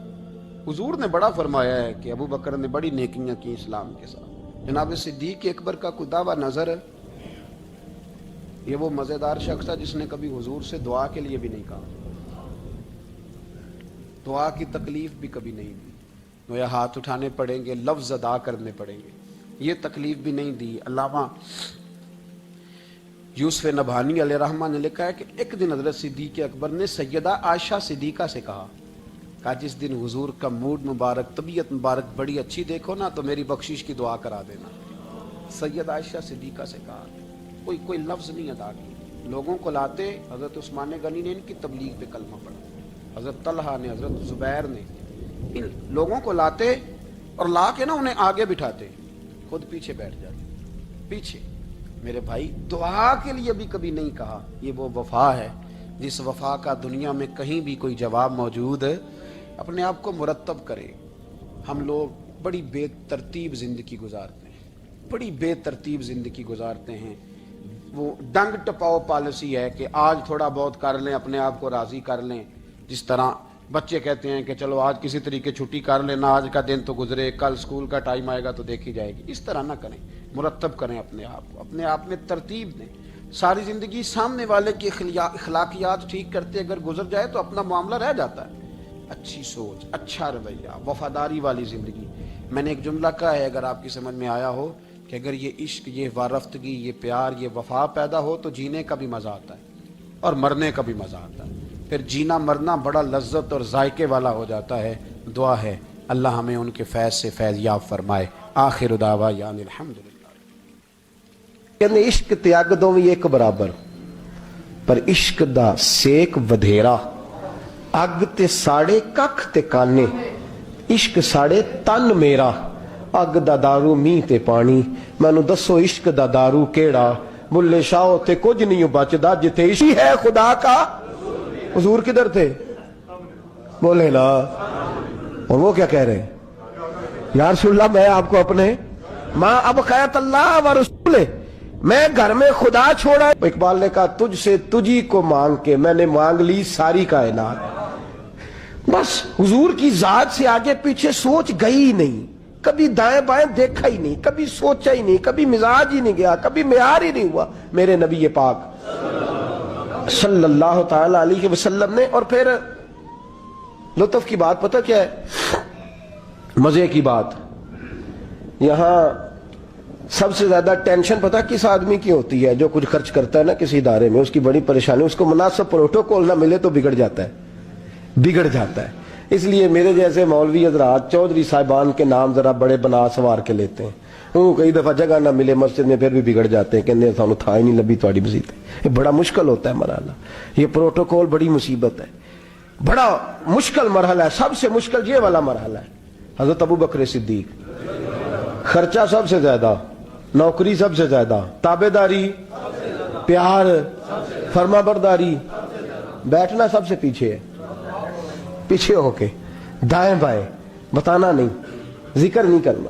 حضور نے بڑا فرمایا ہے کہ ابو بکر نے بڑی نیکیاں کی اسلام کے ساتھ. جناب صدیق اکبر کا کوئی دعویٰ نظر ہے؟ یہ وہ مزیدار شخص تھا جس نے کبھی حضور سے دعا کے لیے بھی نہیں کہا، دعا کی تکلیف بھی کبھی نہیں دی. گویا ہاتھ اٹھانے پڑیں گے، لفظ ادا کرنے پڑیں گے، یہ تکلیف بھی نہیں دی. علامہ یوسف نبہانی علیہ رحمہ نے لکھا ہے کہ ایک دن حضرت صدیق اکبر نے سیدہ عائشہ صدیقہ سے کہا جس دن حضور کا موڈ مبارک، طبیعت مبارک بڑی اچھی دیکھو نا تو میری بخشش کی دعا کرا دینا. سیدہ عائشہ صدیقہ سے کہا، کوئی لفظ نہیں ادا کی. لوگوں کو لاتے، حضرت عثمان غنی نے ان کی تبلیغ پہ کلمہ پڑھا، حضرت طلحہ نے، حضرت زبیر نے، ان لوگوں کو لاتے اور لا کے نا انہیں آگے بٹھاتے، خود پیچھے بیٹھ جاتے پیچھے۔ میرے بھائی دعا کے لیے بھی کبھی نہیں کہا، یہ وہ وفا ہے جس وفا کا دنیا میں کہیں بھی کوئی جواب موجود ہے۔ اپنے آپ کو مرتب کریں۔ ہم لوگ بڑی بے ترتیب زندگی گزارتے ہیں، بڑی بے ترتیب زندگی گزارتے ہیں۔ وہ ڈنگ ٹپاؤ پالیسی ہے کہ آج تھوڑا بہت کر لیں، اپنے آپ کو راضی کر لیں۔ جس طرح بچے کہتے ہیں کہ چلو آج کسی طریقے چھٹی کر لینا، آج کا دن تو گزرے، کل سکول کا ٹائم آئے گا تو دیکھی جائے گی۔ اس طرح نہ کریں، مرتب کریں اپنے آپ کو، اپنے آپ میں ترتیب دیں۔ ساری زندگی سامنے والے کی اخلاقیات ٹھیک کرتے اگر گزر جائے تو اپنا معاملہ رہ جاتا ہے۔ اچھی سوچ، اچھا رویہ، وفاداری والی زندگی۔ میں نے ایک جملہ کہا ہے، اگر آپ کی سمجھ میں آیا ہو، کہ اگر یہ عشق، یہ وارفتگی، یہ پیار، یہ وفا پیدا ہو تو جینے کا بھی مزہ آتا ہے اور مرنے کا بھی مزہ آتا ہے۔ پھر جینا مرنا بڑا لذت اور ذائقے والا ہو جاتا ہے۔ دعا ہے اللہ ہمیں ان کے فیض سے فیض یاب فرمائے۔ آخر دعوانا الحمدللہ۔ کہنے عشق تے اگ دوویں ایک برابر، پر عشق دا سیک ودھیرا، اگ تے ساڑے ککھ تے کانے، عشق ساڑے تن میرا، اگ دا دارو میہ تے پانی، مینوں دسو عشق دا دارو کیڑا، بلے شاہ تے کچھ نہیں بچدا، جتے عشق ہے خدا کا۔ حضور کدھر تھے؟ بولے نا۔ اور وہ کیا کہہ رہے ہیں؟ یا رسول اللہ میں آپ کو اپنے ماں ابقیت اللہ و رسول، میں گھر میں خدا چھوڑا۔ اقبال نے کہا تجھ سے تجھی کو مانگ کے میں نے مانگ لی ساری کائنات۔ بس حضور کی ذات سے آگے پیچھے سوچ گئی نہیں، کبھی دائیں بائیں دیکھا ہی نہیں، کبھی سوچا ہی نہیں، کبھی مزاج ہی نہیں گیا، کبھی معیار ہی نہیں ہوا میرے نبی پاک صلی اللہ تعالی علیہ وسلم نے۔ اور پھر لطف کی بات پتہ کیا ہے؟ مزے کی بات، یہاں سب سے زیادہ ٹینشن پتہ کس آدمی کی ہوتی ہے؟ جو کچھ خرچ کرتا ہے نا کسی ادارے میں، اس کی بڑی پریشانی، اس کو مناسب پروٹوکول نہ ملے تو بگڑ جاتا ہے۔ اس لیے میرے جیسے مولوی حضرات چودھری صاحبان کے نام ذرا بڑے بنا سوار کے لیتے ہیں، وہ کئی دفعہ جگہ نہ ملے مسجد میں پھر بھی بگڑ جاتے ہیں، کہتے ہیں سانو تھا ہی نہیں لبھی تھوڑی مسجد۔ یہ بڑا مشکل ہوتا ہے مرحلہ، یہ پروٹوکول بڑی مصیبت ہے، بڑا مشکل مرحلہ ہے۔ سب سے مشکل یہ والا مرحلہ ہے۔ حضرت ابو بکر صدیق، خرچہ سب سے زیادہ، نوکری سب سے زیادہ، تابعداری، پیار، فرما برداری، بیٹھنا سب سے پیچھے ہے، پیچھے ہو کے دائیں بائیں بتانا نہیں، ذکر نہیں کرنا۔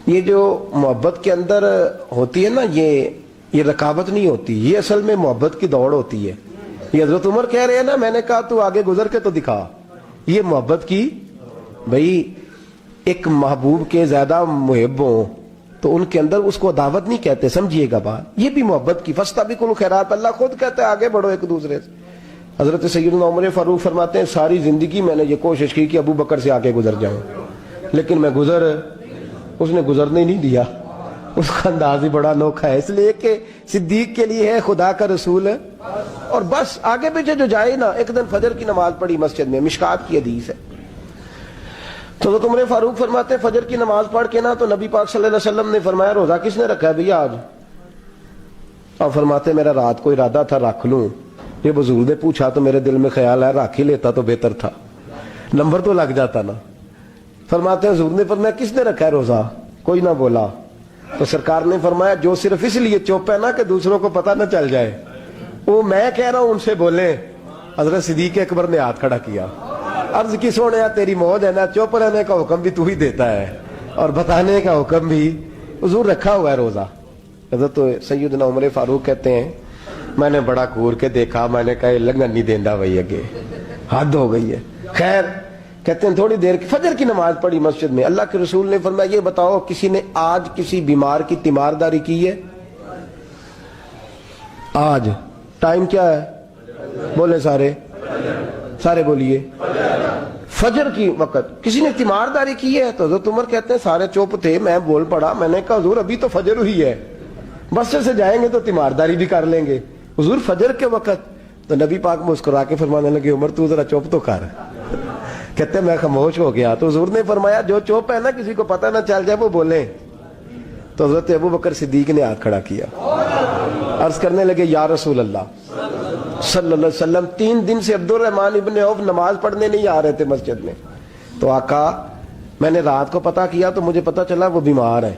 یہ جو محبت کے اندر ہوتی ہے نا، یہ رکاوٹ نہیں ہوتی، یہ اصل میں محبت کی دوڑ ہوتی ہے۔ یہ حضرت عمر کہہ رہے ہیں نا، میں نے کہا تو آگے گزر کے تو دکھا، یہ محبت کی۔ بھئی ایک محبوب کے زیادہ محب ہوں تو ان کے اندر اس کو دعوت نہیں کہتے، سمجھیے گا بات، یہ بھی محبت کی۔ فاستبقوا الخیرات، اللہ خود کہتا ہے آگے بڑھو ایک دوسرے سے۔ حضرت سیدنا عمر فاروق فرماتے ہیں ساری زندگی میں نے یہ کوشش کی کہ ابو بکر سے آگے گزر جاؤں، لیکن میں اس نے گزرنے نہیں دیا۔ اس کا انداز ہی بڑا انوکھا ہے، اس لیے کہ صدیق کے لیے ہے خدا کا رسول، اور بس آگے پیچھے جو جائے نا۔ ایک دن فجر کی نماز پڑھی مسجد میں، مشکات کی حدیث ہے، تو حضرت عمر فاروق فرماتے ہیں فجر کی نماز پڑھ کے نا تو نبی پاک صلی اللہ علیہ وسلم نے فرمایا روزہ کس نے رکھا ہے بھیا آج؟ اور فرماتے میرا رات کو ارادہ تھا رکھ لوں، یہ بزرگ نے پوچھا تو میرے دل میں خیال ہے رکھ ہی لیتا تو بہتر تھا، نمبر تو لگ جاتا نا۔ فرماتے ہیں حضور نے فرمایا کس نے رکھا ہے روزہ؟ کوئی نہ بولا، تو سرکار نے فرمایا جو صرف اس لیے چپ ہے نا کہ دوسروں کو پتہ نہ چل جائے، وہ میں کہہ رہا ہوں ان سے بولے۔ حضرت صدیق اکبر نے ہاتھ کھڑا کیا، عرض کی سونے تیری موج ہے نا، چپ رہنے کا حکم بھی تو ہی دیتا ہے اور بتانے کا حکم بھی، حضور رکھا ہوا ہے روزہ۔ حضرت سیدنا عمر فاروق کہتے ہیں میں نے بڑا گور کے دیکھا، میں نے کہا لنگن نہیں دیندا بھائی، اگے حد ہو گئی ہے۔ خیر کہتے ہیں تھوڑی دیر فجر کی نماز پڑھی مسجد میں، اللہ کے رسول نے فرمایا یہ بتاؤ کسی نے آج کسی بیمار کی تیمارداری کی ہے؟ آج ٹائم کیا ہے؟ بولے سارے بولیے، فجر کی وقت کسی نے تیمارداری کی ہے؟ تو حضرت عمر کہتے ہیں سارے چپ تھے، میں بول پڑا، میں نے کہا حضور ابھی تو فجر ہوئی ہے، مسجد سے جائیں گے تو تیمارداری بھی کر لیں گے، حضور فجر کے وقت۔ تو نبی پاک مسکرا کے فرمانے لگے عمر تو ذرا چپ تو کر۔ کہتے ہیں میں خاموش ہو گیا، تو حضور نے فرمایا جو چپ ہے نا کسی کو پتہ نہ چل جائے وہ بولے۔ تو حضرت ابو بکر صدیق نے ہاتھ کھڑا کیا, عرض کرنے لگے یا رسول اللہ صلی اللہ علیہ وسلم, 3 دن سے عبد الرحمن ابن عوف نماز پڑھنے نہیں آ رہے تھے مسجد میں. تو آقا میں نے رات کو پتہ کیا تو مجھے پتہ چلا وہ بیمار ہے.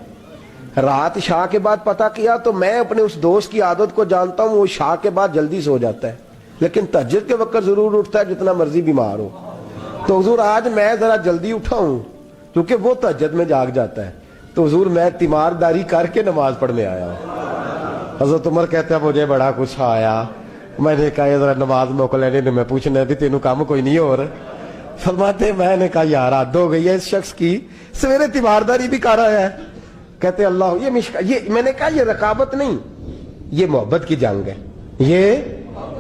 رات عشاء کے بعد پتہ کیا تو میں اپنے اس دوست کی عادت کو جانتا ہوں, وہ عشاء کے بعد جلدی سو جاتا ہے لیکن تہجد کے وقت ضرور اٹھتا ہے جتنا مرضی بیمار ہو. تو حضور آج میں ذرا جلدی اٹھا ہوں کیونکہ وہ تہجد میں جاگ جاتا ہے, تو حضور میں تیمارداری کر کے نماز پڑھنے آیا ہوں. حضرت عمر کہتا ہے مجھے بڑا غصہ آیا, میں نے کہا ذرا نماز موقع لینے نے میں پوچھنا بھی تینوں کام کوئی نہیں ہو رہا. فرماتے میں نے کہا یار حد ہو گئی ہے اس شخص کی, سویرے تیمارداری بھی کر رہا ہے. کہتے اللہ یہ میں نے کہا یہ رقابت نہیں, یہ محبت کی جنگ ہے,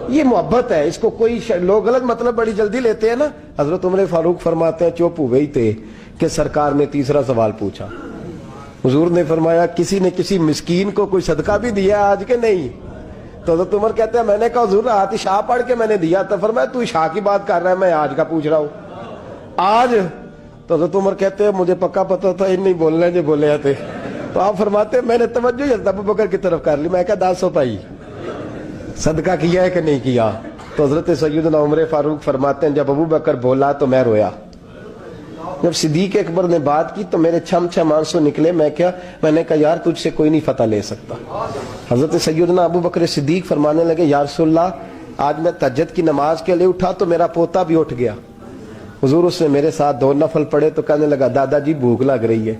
یہ محبت ہے, اس کو کوئی لوگ غلط مطلب بڑی جلدی لیتے ہیں نا. حضرت عمر فاروق فرماتے ہیں چپ ہوئے ہی تھے کہ سرکار نے تیسرا سوال پوچھا. حضور نے فرمایا کسی نے کسی مسکین کو کوئی صدقہ بھی دیا آج کے نہیں؟ تو حضرت عمر کہتے ہیں میں نے کہا حضور رات عشاء پڑھ کے میں نے دیا تھا. فرمایا تو عشاء کی بات کر رہا ہے, میں آج کا پوچھ رہا ہوں. آج تو حضرت عمر کہتے ہیں مجھے پکا پتا تھا ان نہیں بولنے جو بولے تھے. تو آپ فرماتے ہیں میں نے توجہ حضرت ابو بکر کی طرف کر لی. میں کہا 10 پائی صدقہ کیا ہے کہ نہیں کیا؟ تو حضرت سیدنا عمر فاروق فرماتے ہیں جب ابو بکر بولا تو میں رویا. جب صدیق اکبر نے بات کی تو میرے چھم چھم آنسو نکلے. میں نے کہا یار تجھ سے کوئی نہیں فتح لے سکتا. حضرت سیدنا ابو بکر صدیق فرمانے لگے یا رسول اللہ آج میں تہجد کی نماز کے لیے اٹھا تو میرا پوتا بھی اٹھ گیا. حضور اس نے میرے ساتھ 2 نفل پڑھے تو کہنے لگا دادا جی بھوک لگ رہی ہے.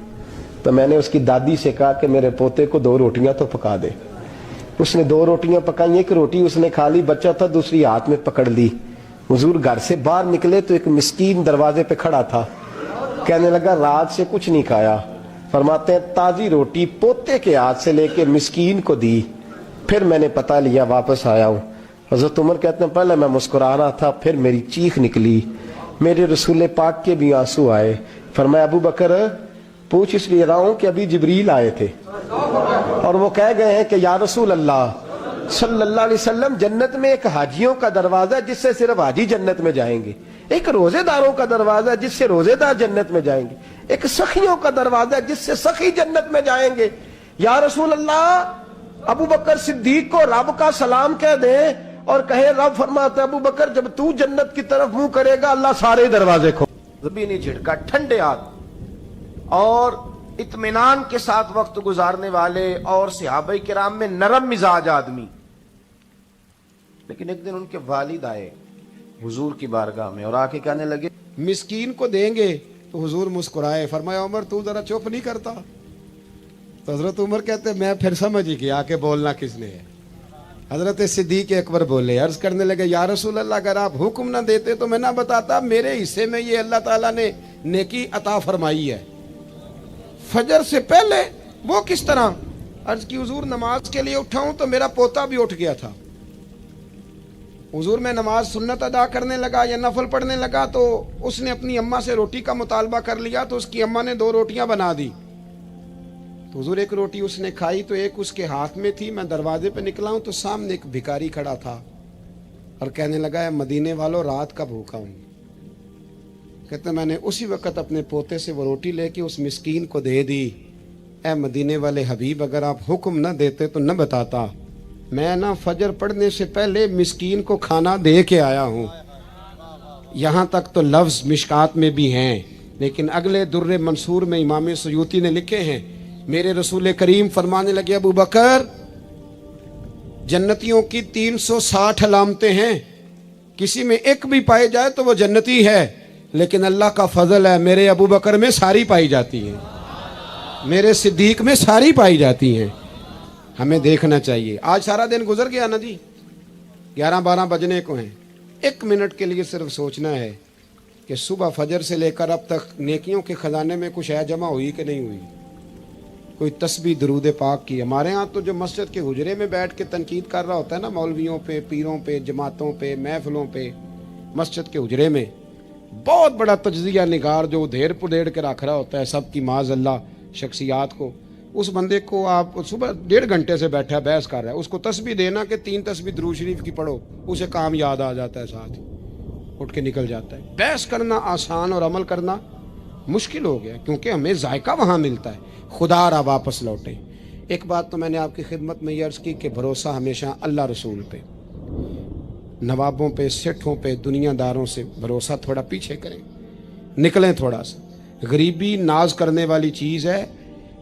تو میں نے اس کی دادی سے کہا کہ میرے پوتے کو 2 روٹیاں تو پکا دے. اس نے 2 روٹیاں پکائیں, ایک روٹی اس نے کھا لی, بچہ تھا دوسری ہاتھ میں پکڑ لی. حضور گھر سے باہر نکلے تو ایک مسکین دروازے پہ کھڑا تھا, کہنے لگا رات سے کچھ نہیں کھایا. فرماتے ہیں تازی روٹی پوتے کے ہاتھ سے لے کے مسکین کو دی, پھر میں نے پتہ لیا واپس آیا ہوں. حضرت عمر کہتے ہیں پہلے میں مسکرا رہا تھا پھر میری چیخ نکلی, میرے رسول پاک کے بھی آنسو آئے. فرمایا ابو بکر پوچھ اس لیے رہا ہوں کہ ابھی جبریل آئے تھے اور وہ کہہ گئے ہیں کہ یا رسول اللہ صلی اللہ علیہ وسلم جنت میں ایک حاجیوں کا دروازہ ہے جس سے صرف حاجی جنت میں جائیں گے, ایک روزے داروں کا دروازہ ہے جس سے روزے دار جنت میں جائیں گے, ایک سخیوں کا دروازہ ہے جس سے سخی جنت میں جائیں گے. یا رسول اللہ ابو بکر صدیق کو رب کا سلام کہہ دیں اور کہے رب فرماتا ہے ابو بکر جب تو جنت کی طرف منہ کرے گا اللہ سارے دروازے کھول. زمینی جھٹکا, ٹھنڈے ہاتھ اور اطمینان کے ساتھ وقت گزارنے والے اور صحابہ کرام میں نرم مزاج آدمی. لیکن ایک دن ان کے والد آئے حضور کی بارگاہ میں اور آ کے کہنے لگے مسکین کو دیں گے. تو حضور مسکرائے, فرمایا عمر تو ذرا چپ نہیں کرتا؟ تو حضرت عمر کہتے میں پھر سمجھ ہی گیا کہ بولنا کس نے ہے. حضرت صدیق اکبر بولے, عرض کرنے لگے یا رسول اللہ اگر آپ حکم نہ دیتے تو میں نہ بتاتا میرے حصے میں یہ اللہ تعالیٰ نے نیکی عطا فرمائی ہے فجر سے پہلے. وہ کس طرح؟ عرض کی حضور نماز کے لیے اٹھا ہوں تو میرا پوتا بھی اٹھ گیا تھا. حضور میں نماز سنت ادا کرنے لگا یا نفل پڑھنے لگا تو اس نے اپنی اماں سے روٹی کا مطالبہ کر لیا تو اس کی اماں نے 2 روٹیاں بنا دی. تو حضور ایک روٹی اس نے کھائی تو ایک اس کے ہاتھ میں تھی. میں دروازے پہ نکلا ہوں تو سامنے ایک بھکاری کھڑا تھا اور کہنے لگا مدینے والوں رات کا بھوکا ہوں. کہتے میں نے اسی وقت اپنے پوتے سے وہ روٹی لے کے اس مسکین کو دے دی. اے مدینے والے حبیب اگر آپ حکم نہ دیتے تو نہ بتاتا, میں نہ فجر پڑھنے سے پہلے مسکین کو کھانا دے کے آیا ہوں. یہاں تک تو لفظ مشکات میں بھی ہیں لیکن اگلے در منصور میں امام سیوطی نے لکھے ہیں. میرے رسول کریم فرمانے لگے ابو بکر جنتیوں کی 360 علامتیں ہیں, کسی میں ایک بھی پائے جائے تو وہ جنتی ہے, لیکن اللہ کا فضل ہے میرے ابو بکر میں ساری پائی جاتی ہیں, میرے صدیق میں ساری پائی جاتی ہیں. ہمیں دیکھنا چاہیے. آج سارا دن گزر گیا نا جی, 11-12 بجنے کو ہیں. 1 منٹ کے لیے صرف سوچنا ہے کہ صبح فجر سے لے کر اب تک نیکیوں کے خزانے میں کچھ ہے جمع ہوئی کہ نہیں ہوئی. کوئی تسبیح درود پاک کی. ہمارے ہاں تو جو مسجد کے حجرے میں بیٹھ کے تنقید کر رہا ہوتا ہے نا مولویوں پہ, پیروں پہ, جماعتوں پہ, محفلوں پہ, مسجد کے حجرے میں بہت بڑا تجزیہ نگار جو ادھیڑ پدھیڑ کے رکھ رہا ہوتا ہے سب کی معاذ اللہ شخصیات کو, اس بندے کو آپ صبح 1.5 گھنٹے سے بیٹھا بحث کر رہا ہے, اس کو تسبیح دینا کہ 3 تسبیح درود شریف کی پڑھو, اسے کام یاد آ جاتا ہے, ساتھ ہی اٹھ کے نکل جاتا ہے. بحث کرنا آسان اور عمل کرنا مشکل ہو گیا کیونکہ ہمیں ذائقہ وہاں ملتا ہے. خدا را واپس لوٹے. ایک بات تو میں نے آپ کی خدمت میں یہ عرض کی کہ بھروسہ ہمیشہ اللہ رسول پہ، نوابوں پہ، سیٹھوں پہ، دنیا داروں سے بھروسہ تھوڑا پیچھے کریں، نکلیں تھوڑا سا۔ غریبی ناز کرنے والی چیز ہے،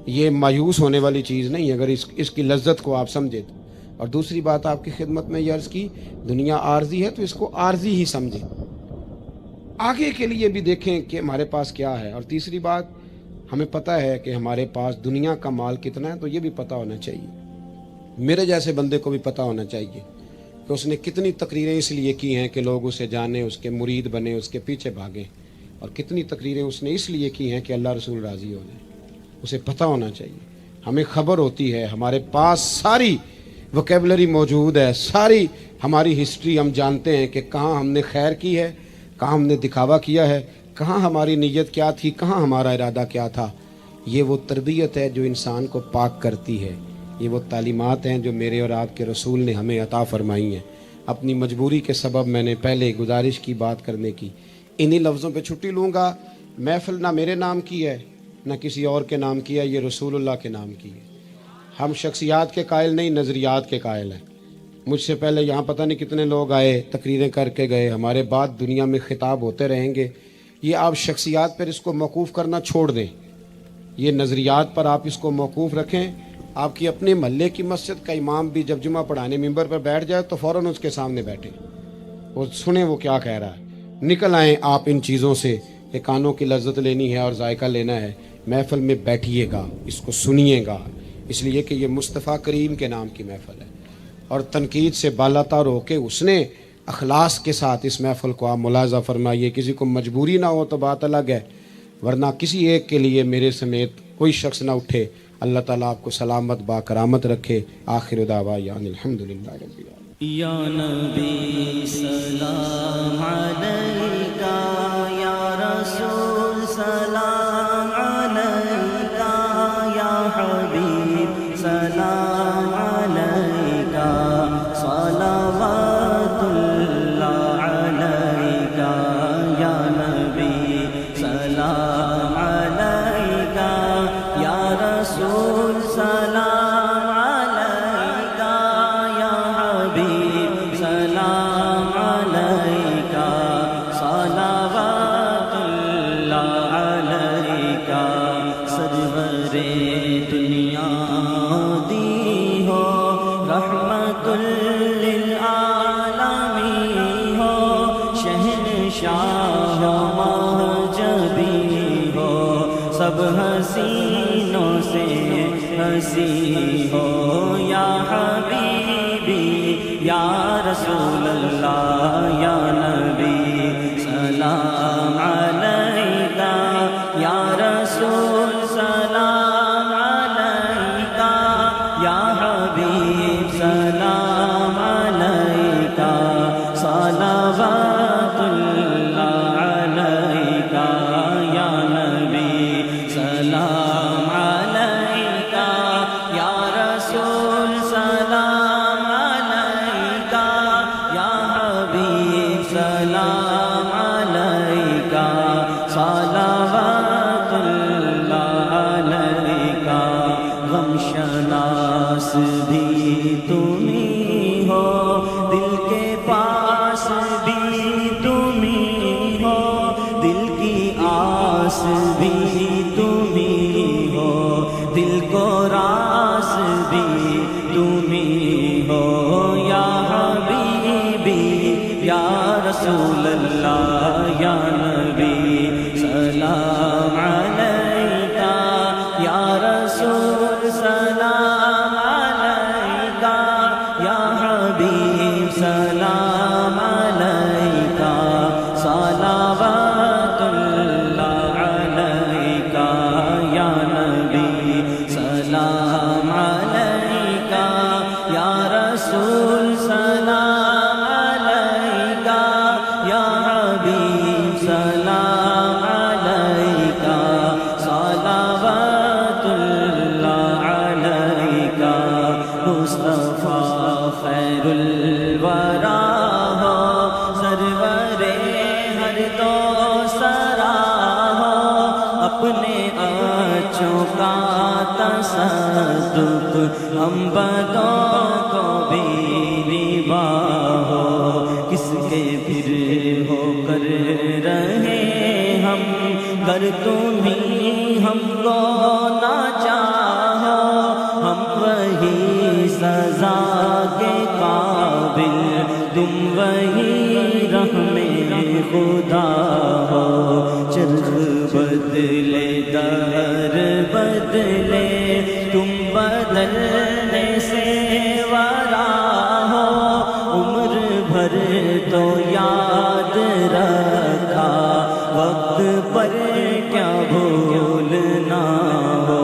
یہ مایوس ہونے والی چیز نہیں ہے اگر اس کی لذت کو آپ سمجھیں تو۔ اور دوسری بات آپ کی خدمت میں یہ عرض کی، دنیا عارضی ہے تو اس کو عارضی ہی سمجھیں، آگے کے لیے بھی دیکھیں کہ ہمارے پاس کیا ہے۔ اور تیسری بات، ہمیں پتہ ہے کہ ہمارے پاس دنیا کا مال کتنا ہے، تو یہ بھی پتہ ہونا چاہیے، میرے جیسے بندے کو بھی پتہ ہونا چاہیے کہ اس نے کتنی تقریریں اس لیے کی ہیں کہ لوگ اسے جانیں، اس کے مرید بنیں، اس کے پیچھے بھاگیں، اور کتنی تقریریں اس نے اس لیے کی ہیں کہ اللہ رسول راضی ہو جائیں۔ اسے پتہ ہونا چاہیے، ہمیں خبر ہوتی ہے، ہمارے پاس ساری وکیبلری موجود ہے، ساری ہماری ہسٹری ہم جانتے ہیں کہ کہاں ہم نے خیر کی ہے، کہاں ہم نے دکھاوا کیا ہے، کہاں ہماری نیت کیا تھی، کہاں ہمارا ارادہ کیا تھا۔ یہ وہ تربیت ہے جو انسان کو پاک کرتی ہے، یہ وہ تعلیمات ہیں جو میرے اور آپ کے رسول نے ہمیں عطا فرمائی ہیں۔ اپنی مجبوری کے سبب میں نے پہلے گزارش کی بات کرنے کی، انہی لفظوں پہ چھٹی لوں گا۔ محفل نہ میرے نام کی ہے نہ کسی اور کے نام کی ہے، یہ رسول اللہ کے نام کی ہے۔ ہم شخصیات کے قائل نہیں، نظریات کے قائل ہیں۔ مجھ سے پہلے یہاں پتہ نہیں کتنے لوگ آئے، تقریریں کر کے گئے، ہمارے بعد دنیا میں خطاب ہوتے رہیں گے۔ یہ آپ شخصیات پر اس کو موقوف کرنا چھوڑ دیں، یہ نظریات پر آپ اس کو موقوف رکھیں۔ آپ کی اپنے محلے کی مسجد کا امام بھی جب جمعہ پڑھانے ممبر پر بیٹھ جائے تو فوراً اس کے سامنے بیٹھیں، وہ سنیں وہ کیا کہہ رہا ہے۔ نکل آئیں آپ ان چیزوں سے کہ کانوں کی لذت لینی ہے اور ذائقہ لینا ہے، محفل میں بیٹھیے گا، اس کو سنیے گا، اس لیے کہ یہ مصطفیٰ کریم کے نام کی محفل ہے۔ اور تنقید سے بالاتر ہو کے اس نے اخلاص کے ساتھ اس محفل کو آپ ملاحظہ فرمائیے۔ کسی کو مجبوری نہ ہو تو بات الگ ہے، ورنہ کسی ایک کے لیے میرے سمیت کوئی شخص نہ اٹھے۔ اللہ تعالیٰ آپ کو سلامت با کرامت رکھے۔ آخر دعوانا الحمدللہ رب العالمین۔ یا نبی سلام علیکہ، یا رسول سلام علیکہ، یا حبیب سلام علیکہ، صلوات اللہ علیکہ، یا نبی سلام علیکہ، یا رسول سلام علیکہ، یا حبیب سلام علیکہ، صلوات اللہ علیکہ۔ سرور دنیا دی ہو، رحمت للعالمین ہو، شہنشاہ مہجبی ہو، سب حسینوں سے ہنسی ہو، یا حبیبی یا رسول اللہ، یا نبی سلام علیکہ، یا رسول سلام علیکہ، یا حبیب سلام علیکہ، صلوات اللہ علیکہ، یا نبی سلام علیکہ، یا رسول سلام علیکہ، یا حبیب سلام علیکہ، صلوات اللہ علیکہ۔ غم شناس بھی تم ہی ہو، دل کے پاس بھی تم ہی ہو، دل کی آس بھی تم ہی ہو، دل کو راس بھی تم ہی ہو، یا حبیبی یا رسول اللہ، یا نبی سلام علیکہ، یا رسول سلام علیکہ، یا حبیب سلام علیکہ، صلوات اللہ علیکہ، یا نبی سلام علیکہ، یا رسول سلام علیکہ، یا حبیب سلام علیکہ، صلوات اللہ علیکہ۔ مصطفیٰ خیر الورا ہو، سرور ہر دو سرا ہو، اپنے اچھوں کا تصدق ہم بدوں کو بھی ربا ہو کس کے پھر ہو کر رہے ہم گر تم ہی ہم کو نہ چاہو ہم وہی سزا کے قابل تم وہی رحم خدا ہو چرخ بدلے دہر بدلے تم بدلنے سے ورا ہو عمر بھر تو یاد رکھا وقت پر کیا بھولنا ہو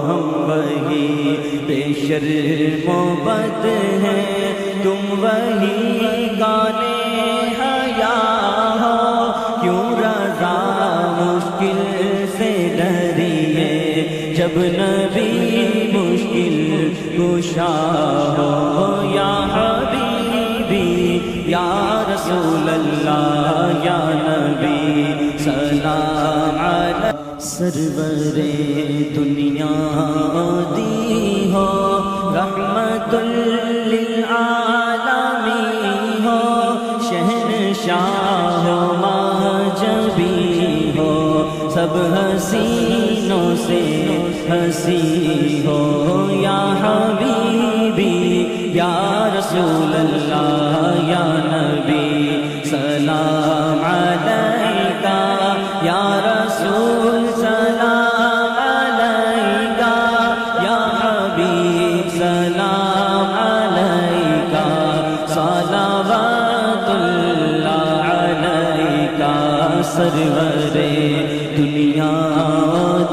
ہم وہی بے شرم و بد ہیں تم وہی گانے حیا ہو کیوں رضا مشکل سے ڈریے جب نبی مشکل کشا ہو یا حبیبی یا رسول اللہ یا نبی سلام علیہ سرور دنیا دی ہو رحمت للعالمین ہو شہنشاہ مہجبی ہو سب حسینوں سے ہنسی ہو یا حبیبی یا رسول اللہ یا نبی سلام علیکہ یا رسول سلام علیکہ یا حبیب سلام علیکہ صلوات اللہ علیکہ سرور دنیا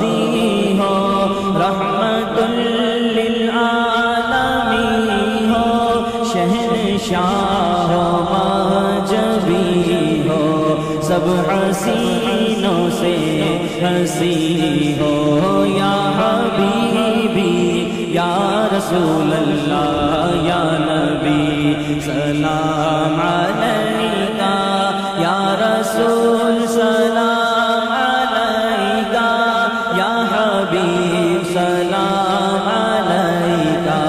دی ہو رحمت للعالمین ہو شہنشاہ مہجبی ہو سب حسینوں سے ہنسی ہو یا حبیبی یا رسول اللہ یا نبی سلام علیکہ یا رسول سلام علیکہ یا حبیب سلام علیکہ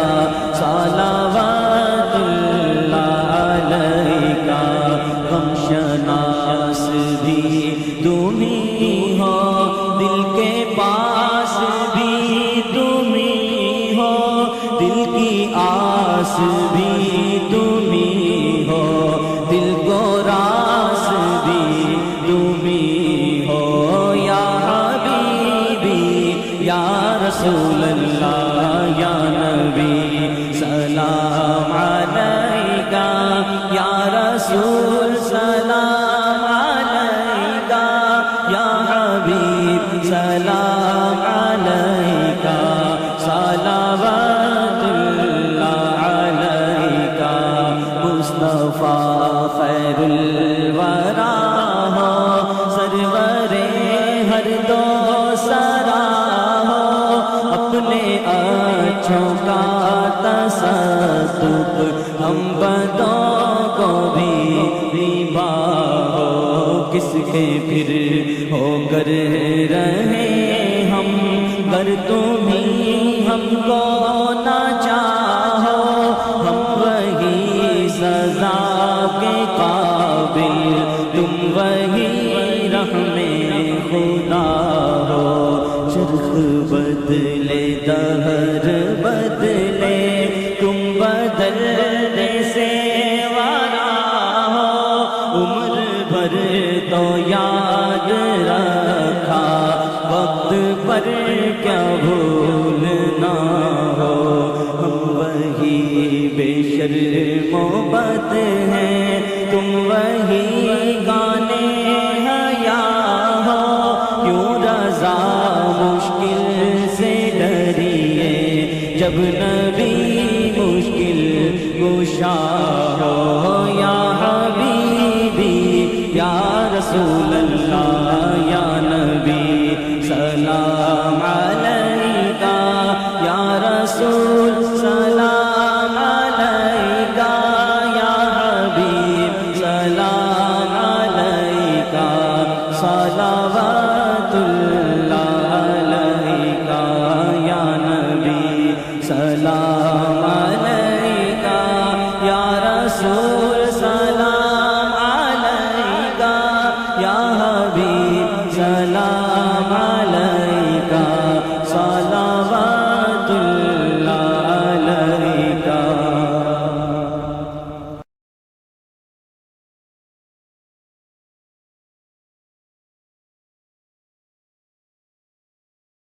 صلوات اللہ علیکہ غم شناس بھی تم ہی ہو دل کے پاس بھی تم ہی ہو دل کی آس بھی تم ہی ہو دل کو راس بھی تم ہی ہو یا حبیبی یا رسول اللہ یا نبی سلام علیکہ یا رسول سلام علیکہ یا حبیب سلام علیکہ صلوات اللہ علیکہ مصطفیٰ خیر الورا ہو سرور ہر دو سرا ہو اپنے اچھوں کا تصدق ہم بدوں کو بھی ربا ہو کس کے پھر ہو کر رہے ہم گر تم ہی ہم کو نہ چاہو ہم وہی سزا کے قابل تم وہی رحم خدا ہو چرخ بدلے دہر بدلے تم بدلنے سے ورا ہو عمر بھر تو یاد رکھا وقت پر کیا بھولنا ہو ہم وہی بے شرم و بد ہیں تم وہی گانے حیا ہو کیوں رضا مشکل سے ڈریے جب نبی مشکل کشا ہو یا حبیبی یا رسول اللہ یا نبی سلام علیکہ یا رسول سلام علیکہ یا حبیب سلام علیکہ صلوات اللہ علیکہ یا نبی رسول